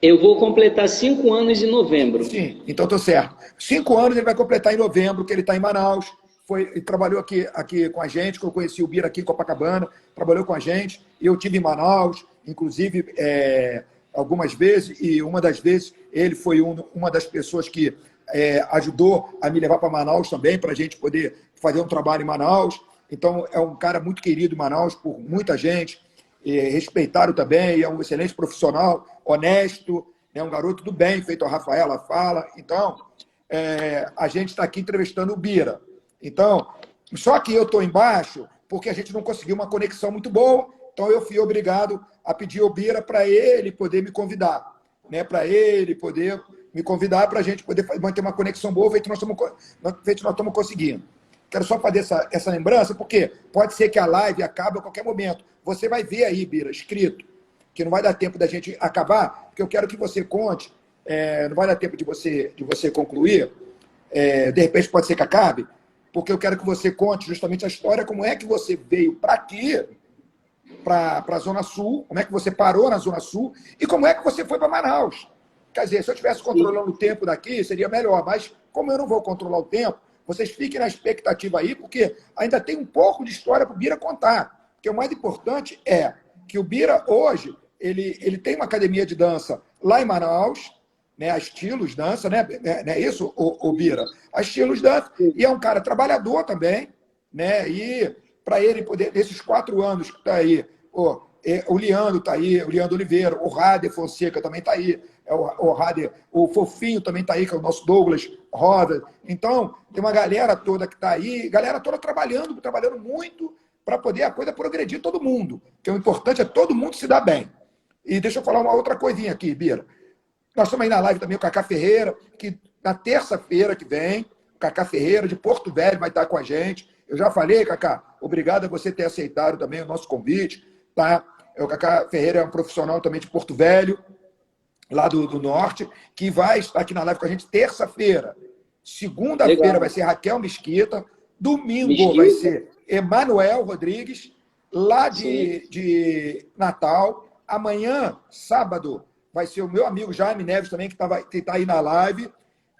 Eu vou completar 5 anos em novembro. Sim, então estou certo. 5 anos ele vai completar em novembro, que ele está em Manaus. Ele trabalhou aqui com a gente, que eu conheci o Bira aqui em Copacabana, trabalhou com a gente, e eu estive em Manaus, inclusive algumas vezes, e uma das vezes ele foi uma das pessoas que ajudou a me levar para Manaus também, para a gente poder fazer um trabalho em Manaus. Então, é um cara muito querido em Manaus por muita gente. e respeitaram também, é um excelente profissional, honesto, né, um garoto do bem, feito a Rafaela fala. Então, a gente está aqui entrevistando o Bira. Então, só que eu estou embaixo porque a gente não conseguiu uma conexão muito boa, então eu fui obrigado a pedir ao Bira para ele poder me convidar, né, para ele poder me convidar para a gente poder manter uma conexão boa, feito nós estamos conseguindo. Quero só fazer essa lembrança, porque pode ser que a live acabe a qualquer momento. Você vai ver aí, Bira, escrito, que não vai dar tempo da gente acabar, porque eu quero que você conte, não vai dar tempo de você concluir, de repente pode ser que acabe, porque eu quero que você conte justamente a história, como é que você veio para aqui, para a Zona Sul, como é que você parou na Zona Sul, e como é que você foi para Manaus. Quer dizer, se eu estivesse controlando o tempo daqui, seria melhor, mas como eu não vou controlar o tempo, vocês fiquem na expectativa aí, porque ainda tem um pouco de história para o Bira contar. Porque o mais importante é que o Bira, hoje, ele tem uma academia de dança lá em Manaus, né, a Estilos Dança, né? Não é isso, o Bira? A Estilos Dança, e é um cara trabalhador também, né? E para ele poder, nesses 4 anos que está aí, o Leandro está aí, o Leandro Oliveira, o Rader Fonseca também está aí, o Rader, o Fofinho também está aí, que é o nosso Douglas Roda. Então, tem uma galera toda que está aí, galera toda trabalhando muito para poder a coisa progredir todo mundo. Porque o importante é todo mundo se dar bem. E deixa eu falar uma outra coisinha aqui, Bira. Nós estamos aí na live também com o Cacá Ferreira, que na terça-feira que vem, o Cacá Ferreira, de Porto Velho, vai estar com a gente. Eu já falei, Cacá, obrigado a você ter aceitado também o nosso convite. Tá? O Cacá Ferreira é um profissional também de Porto Velho, lá do norte, que vai estar aqui na live com a gente terça-feira. Segunda-feira vai ser Raquel Mesquita. Domingo vai ser Emanuel Rodrigues, lá de Natal. Amanhã, sábado, vai ser o meu amigo Jaime Neves também, que está aí na live.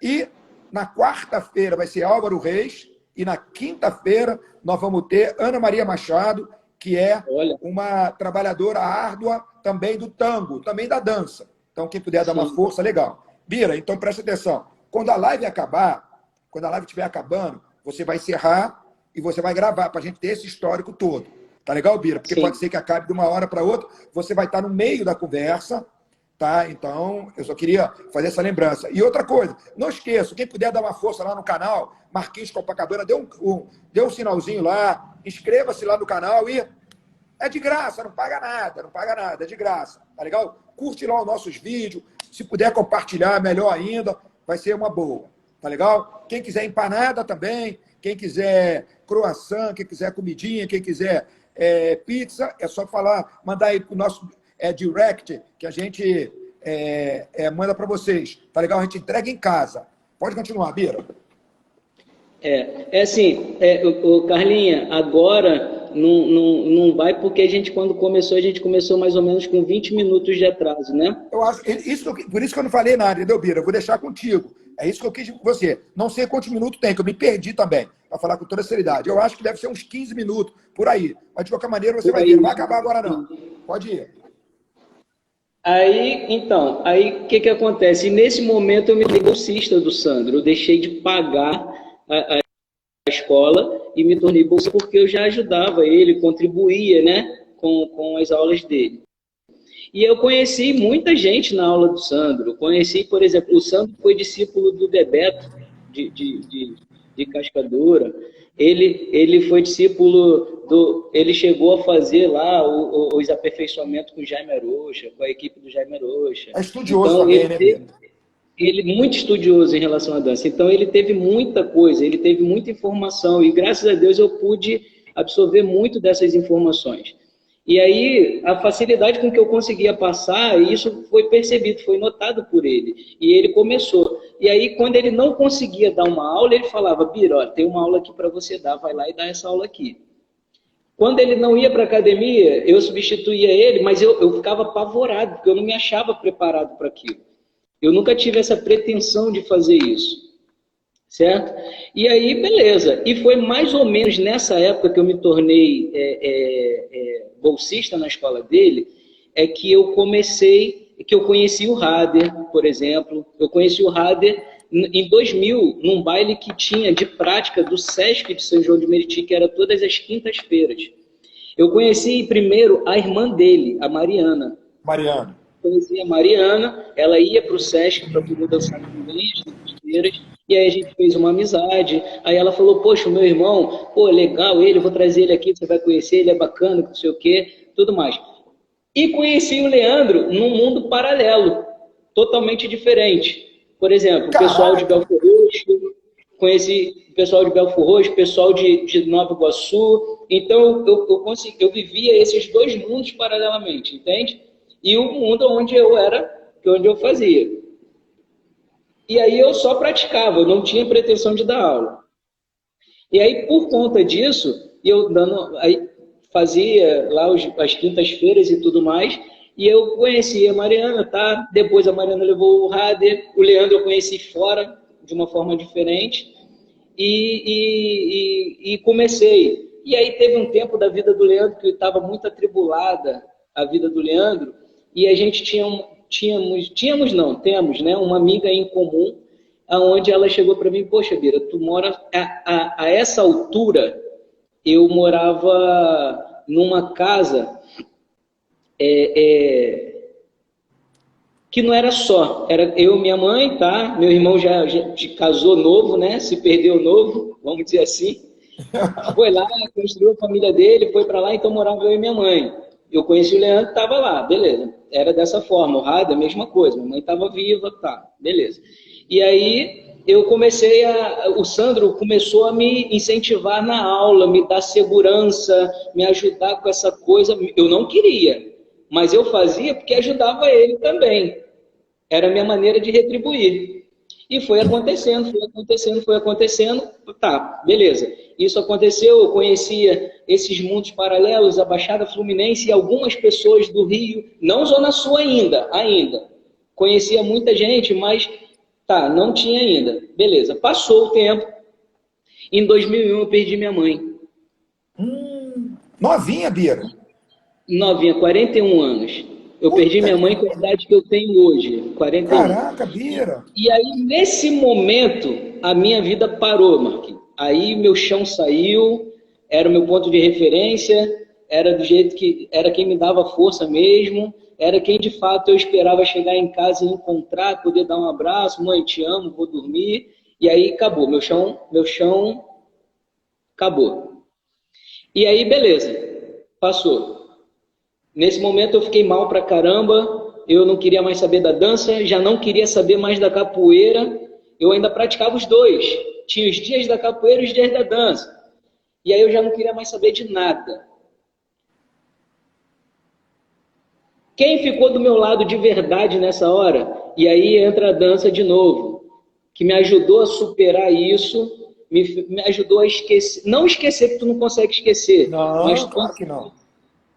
E na quarta-feira vai ser Álvaro Reis. E na quinta-feira nós vamos ter Ana Maria Machado, que é uma trabalhadora árdua também do tango, também da dança. Então, quem puder dar uma força, legal. Bira, então presta atenção. Quando a live acabar, quando a live estiver acabando, você vai encerrar e você vai gravar para a gente ter esse histórico todo. Tá legal, Bira? Porque pode ser que acabe de uma hora para outra, você vai estar no meio da conversa, tá? Então, eu só queria fazer essa lembrança. E outra coisa, não esqueça, quem puder dar uma força lá no canal, Marquinhos Copacabana, dê um sinalzinho lá, inscreva-se lá no canal e é de graça, não paga nada, é de graça, tá legal? Curte lá os nossos vídeos, se puder compartilhar, melhor ainda, vai ser uma boa, tá legal? Quem quiser empanada também, quem quiser croissant, quem quiser comidinha, quem quiser pizza, é só falar, mandar aí pro nosso direct, que a gente manda para vocês, tá legal? A gente entrega em casa. Pode continuar, Bira. Carlinha, agora não vai, porque quando começou, a gente começou mais ou menos com 20 minutos de atraso, né? Eu acho, por isso que eu não falei nada, entendeu, Bira? Eu vou deixar contigo. É isso que eu quis com você. Não sei quantos minutos tem, que eu me perdi também, para falar com toda a seriedade. Eu acho que deve ser uns 15 minutos, por aí. Mas, de qualquer maneira, você vai ver. Não vai acabar agora, não. Pode ir. Aí o que acontece? E nesse momento, eu me tornei bolsista do Sandro. Eu deixei de pagar a escola e me tornei bolsista porque eu já ajudava ele, contribuía, né, com as aulas dele. E eu conheci muita gente na aula do Sandro. Conheci, por exemplo, o Sandro foi discípulo do Bebeto, de Cascadura. Ele foi discípulo ele chegou a fazer lá os aperfeiçoamentos com o Jaime Arocha, com a equipe do Jaime Arocha. É estudioso então, também, né? Ele é muito estudioso em relação à dança. Então, ele teve muita coisa, ele teve muita informação. E, graças a Deus, eu pude absorver muito dessas informações. E aí, a facilidade com que eu conseguia passar, isso foi percebido, foi notado por ele. E ele começou. E aí, quando ele não conseguia dar uma aula, ele falava, Bira, ó, tem uma aula aqui para você dar, vai lá e dá essa aula aqui. Quando ele não ia para a academia, eu substituía ele, mas eu ficava apavorado, porque eu não me achava preparado para aquilo. Eu nunca tive essa pretensão de fazer isso, certo? E aí, beleza. E foi mais ou menos nessa época que eu me tornei bolsista na escola dele, que eu conheci o Rader, por exemplo. Eu conheci o Rader em 2000, num baile que tinha de prática do Sesc de São João de Meriti, que era todas as quintas-feiras. Eu conheci primeiro a irmã dele, a Mariana. Mariana. Conheci a Mariana, ela ia para o Sesc para poder dançar também, as quintas-feiras, e aí a gente fez uma amizade. Aí ela falou, poxa, o meu irmão, pô, legal ele, vou trazer ele aqui, você vai conhecer, ele é bacana, não sei o quê, tudo mais. E conheci o Leandro num mundo paralelo, totalmente diferente. Por exemplo, o pessoal de Caraca! Belfort Roxo, conheci o pessoal de Belfort Roxo, pessoal de Nova Iguaçu. Então, eu vivia esses dois mundos paralelamente, entende? E o mundo onde eu era, onde eu fazia. E aí eu só praticava, eu não tinha pretensão de dar aula. E aí, por conta disso, aí fazia lá as quintas-feiras e tudo mais, e eu conheci a Mariana, tá? Depois a Mariana levou o Rader, o Leandro eu conheci fora, de uma forma diferente, e comecei. E aí teve um tempo da vida do Leandro que estava muito atribulada, a vida do Leandro, e a gente temos, né, uma amiga em comum, aonde ela chegou para mim, poxa, Bira, tu mora a essa altura, eu morava numa casa que não era só, era eu e minha mãe, tá? Meu irmão já casou novo, né? Se perdeu novo, vamos dizer assim. Foi lá, construiu a família dele, foi para lá, então morava eu e minha mãe. Eu conheci o Leandro, estava lá, beleza. Era dessa forma, o Rádio, a mesma coisa. Minha mãe estava viva, tá, beleza. E aí eu comecei o Sandro começou a me incentivar na aula, me dar segurança, me ajudar com essa coisa. Eu não queria, mas eu fazia porque ajudava ele também. Era a minha maneira de retribuir. E foi acontecendo, foi acontecendo, foi acontecendo. Tá, beleza. Isso aconteceu, eu conhecia esses mundos paralelos, a Baixada Fluminense e algumas pessoas do Rio, não Zona Sul ainda. Conhecia muita gente, mas tá, não tinha ainda. Beleza, passou o tempo. Em 2001 eu perdi minha mãe. Novinha, Bira? Novinha, 41 anos. Eu perdi minha mãe com a idade que eu tenho hoje, 41. Caraca, Bira! E aí, nesse momento, a minha vida parou, Marquinhos. Aí meu chão saiu, era o meu ponto de referência, era do jeito que era quem me dava força mesmo, era quem de fato eu esperava chegar em casa e encontrar, poder dar um abraço, mãe, te amo, vou dormir. E aí acabou, meu chão acabou. E aí, beleza, passou. Nesse momento eu fiquei mal pra caramba, eu não queria mais saber da dança, já não queria saber mais da capoeira, eu ainda praticava os dois. Tinha os dias da capoeira e os dias da dança. E aí eu já não queria mais saber de nada. Quem ficou do meu lado de verdade nessa hora? E aí entra a dança de novo, que me ajudou a superar isso, me ajudou a esquecer. Não esquecer, que tu não consegue esquecer. Não, mas claro que não.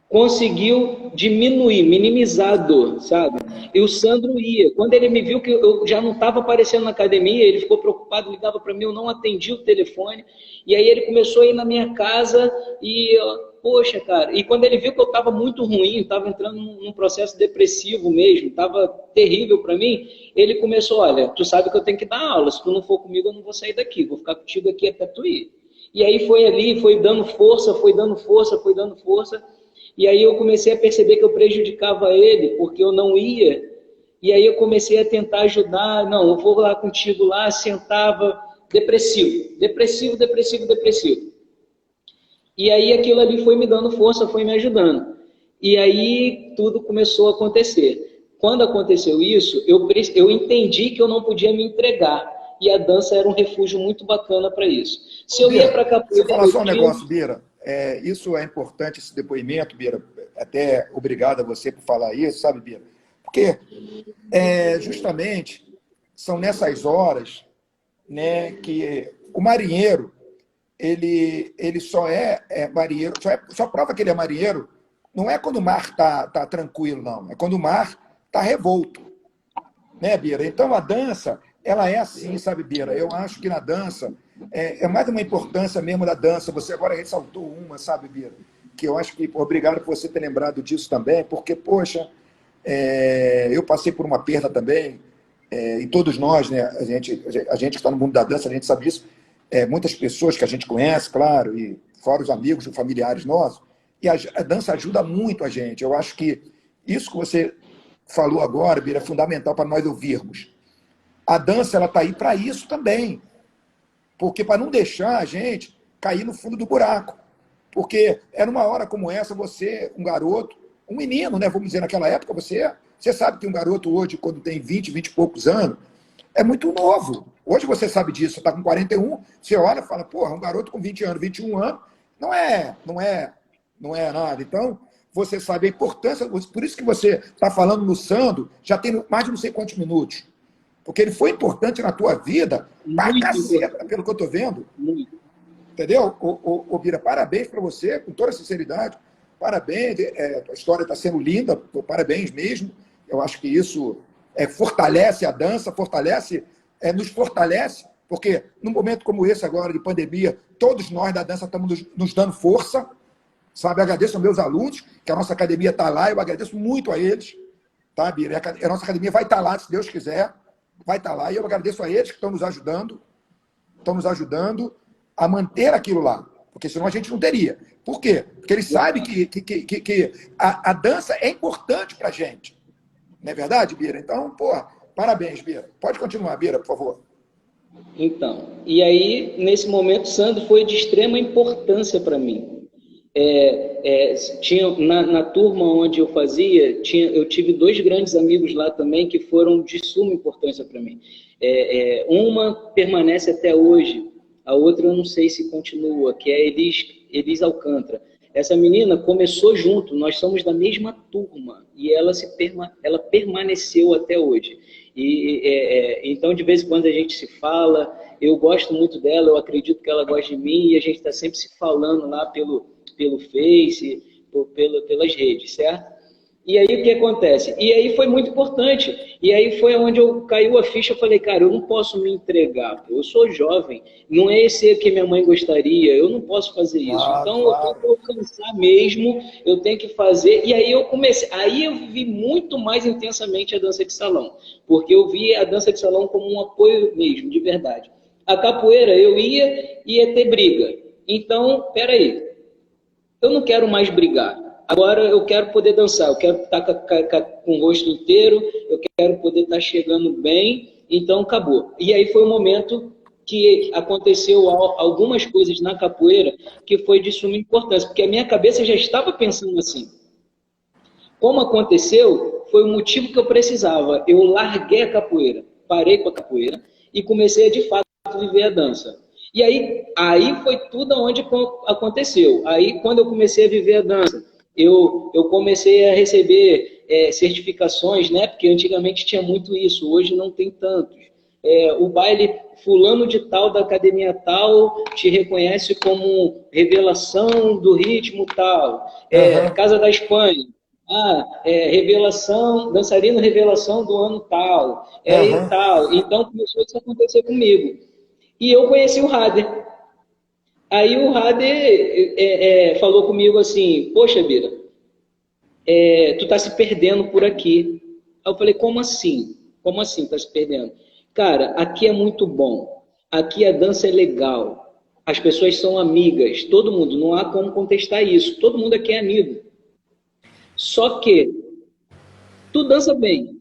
Conseguiu diminuir, minimizar a dor, sabe? E o Sandro ia. Quando ele me viu que eu já não estava aparecendo na academia, ele ficou preocupado, ligava para mim, eu não atendi o telefone. E aí ele começou a ir na minha casa e, poxa, cara. E quando ele viu que eu estava muito ruim, estava entrando num processo depressivo mesmo, estava terrível para mim, ele começou, olha, tu sabe que eu tenho que dar aula, se tu não for comigo eu não vou sair daqui, vou ficar contigo aqui até tu ir. E aí foi ali, foi dando força, foi dando força, foi dando força. E aí eu comecei a perceber que eu prejudicava ele, porque eu não ia. E aí eu comecei a tentar ajudar. Não, eu vou lá contigo lá, sentava, depressivo. E aí aquilo ali foi me dando força, foi me ajudando. E aí tudo começou a acontecer. Quando aconteceu isso, eu entendi que eu não podia me entregar. E a dança era um refúgio muito bacana para isso. Se eu Bira, ia para capoeira... você fala só um negócio, Bira. Isso é importante, esse depoimento, Bira. Até obrigado a você por falar isso, sabe, Bira? Porque justamente são nessas horas, né, que o marinheiro, ele só é marinheiro, só prova que ele é marinheiro, não é quando o mar tá tranquilo, não. É quando o mar tá revolto. Né, Bira? Então a dança, ela é assim, sabe, Bira? Eu acho que na dança é mais uma importância mesmo da dança. Você agora ressaltou uma, sabe, Bira? Que eu acho que, obrigado por você ter lembrado disso também, porque, poxa, eu passei por uma perda também, e todos nós, né, a gente que está no mundo da dança, a gente sabe disso, muitas pessoas que a gente conhece, claro, e fora os amigos, os familiares nossos, E a dança ajuda muito a gente. Eu acho que isso que você falou agora, Bira, é fundamental para nós ouvirmos. A dança, ela está aí para isso também. Porque para não deixar a gente cair no fundo do buraco. Porque é numa hora como essa, você, um garoto, um menino, né? Vamos dizer, naquela época, você sabe que um garoto hoje, quando tem 20 e poucos anos, é muito novo. Hoje você sabe disso, você está com 41, você olha e fala, porra, um garoto com 20 anos, 21 anos, não é nada. Então, você sabe a importância, por isso que você está falando no Sandro, já tem mais de não sei quantos minutos. Porque ele foi importante na tua vida, pra caceta, pelo que eu estou vendo. Muito. Entendeu? Ô, Bira, parabéns para você, com toda sinceridade. Parabéns, a história está sendo linda, parabéns mesmo. Eu acho que isso fortalece a dança, nos fortalece, porque num momento como esse agora de pandemia, todos nós da dança estamos nos dando força, sabe? Eu agradeço aos meus alunos, que a nossa academia está lá, eu agradeço muito a eles, tá, Bira? A nossa academia vai estar lá, se Deus quiser, vai estar lá, e eu agradeço a eles que estão nos ajudando a manter aquilo lá, porque senão a gente não teria. Por quê? Porque eles sabem que a dança é importante para a gente. Não é verdade, Bira? Então, porra, parabéns, Bira. Pode continuar, Bira, por favor. Então, e aí, nesse momento, Sandro foi de extrema importância para mim. Tinha, na turma onde eu fazia, eu tive 2 grandes amigos lá também que foram de suma importância para mim. Uma permanece até hoje, a outra eu não sei se continua, que é Elis Alcântara. Essa menina começou junto, nós somos da mesma turma, e ela permaneceu até hoje. Então, de vez em quando a gente se fala, eu gosto muito dela, eu acredito que ela gosta de mim, e a gente está sempre se falando lá pelo Face, pelas redes, certo? E aí o que acontece? E aí foi muito importante. E aí foi onde caiu a ficha. Eu falei, cara, eu não posso me entregar. Eu sou jovem. Não é esse que minha mãe gostaria. Eu não posso fazer isso. Então eu tenho que alcançar mesmo. Eu tenho que fazer. E aí eu comecei. Aí eu vivi muito mais intensamente a dança de salão. Porque eu vi a dança de salão como um apoio mesmo, de verdade. A capoeira, eu ia ter briga. Então, peraí. Eu não quero mais brigar. Agora eu quero poder dançar, eu quero estar com o rosto inteiro, eu quero poder estar chegando bem, então acabou. E aí foi um momento que aconteceu algumas coisas na capoeira que foi de suma importância, porque a minha cabeça já estava pensando assim. Como aconteceu, foi o motivo que eu precisava. Eu larguei a capoeira, parei com a capoeira e comecei a, de fato, viver a dança. E aí foi tudo onde aconteceu. Aí, quando eu comecei a viver a dança, eu comecei a receber certificações, né? Porque antigamente tinha muito isso, hoje não tem tantos. O baile fulano de tal, da academia tal, te reconhece como revelação do ritmo tal. Casa da Espanha. Dançarino revelação do ano tal. E tal. Então começou isso a acontecer comigo. E eu conheci o Rader. Aí o Rader falou comigo assim, poxa, Bira, tu tá se perdendo por aqui. Aí eu falei, como assim? Como assim tá se perdendo? Cara, aqui é muito bom. Aqui a dança é legal. As pessoas são amigas. Todo mundo, não há como contestar isso. Todo mundo aqui é amigo. Só que tu dança bem.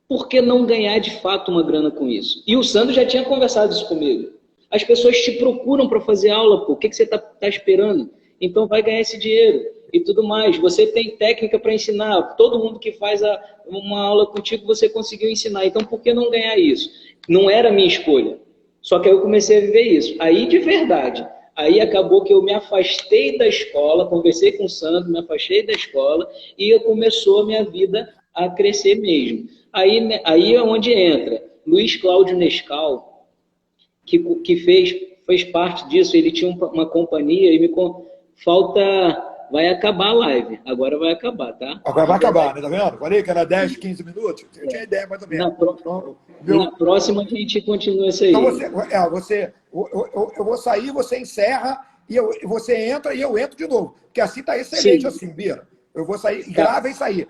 Por que não ganhar de fato uma grana com isso? E o Sandro já tinha conversado isso comigo. As pessoas te procuram para fazer aula, pô. O que você tá esperando? Então vai ganhar esse dinheiro e tudo mais. Você tem técnica para ensinar. Todo mundo que faz uma aula contigo, você conseguiu ensinar. Então por que não ganhar isso? Não era minha escolha. Só que aí eu comecei a viver isso. Aí de verdade. Aí acabou que eu me afastei da escola, conversei com o Sandro, me afastei da escola e começou a minha vida a crescer mesmo. Aí é onde entra Luiz Cláudio Nescau, que fez parte disso. Ele tinha uma companhia e vai acabar a live. Agora vai acabar, tá? Agora vai acabar, né? Tá vendo? Falei que era 10, 15 minutos. Eu tinha ideia mais ou menos. Na próxima a gente continua isso aí. Então eu vou sair, você encerra, e você entra e eu entro de novo. Porque assim tá excelente. Sim. Assim, Bira. Eu vou sair, grava e sair.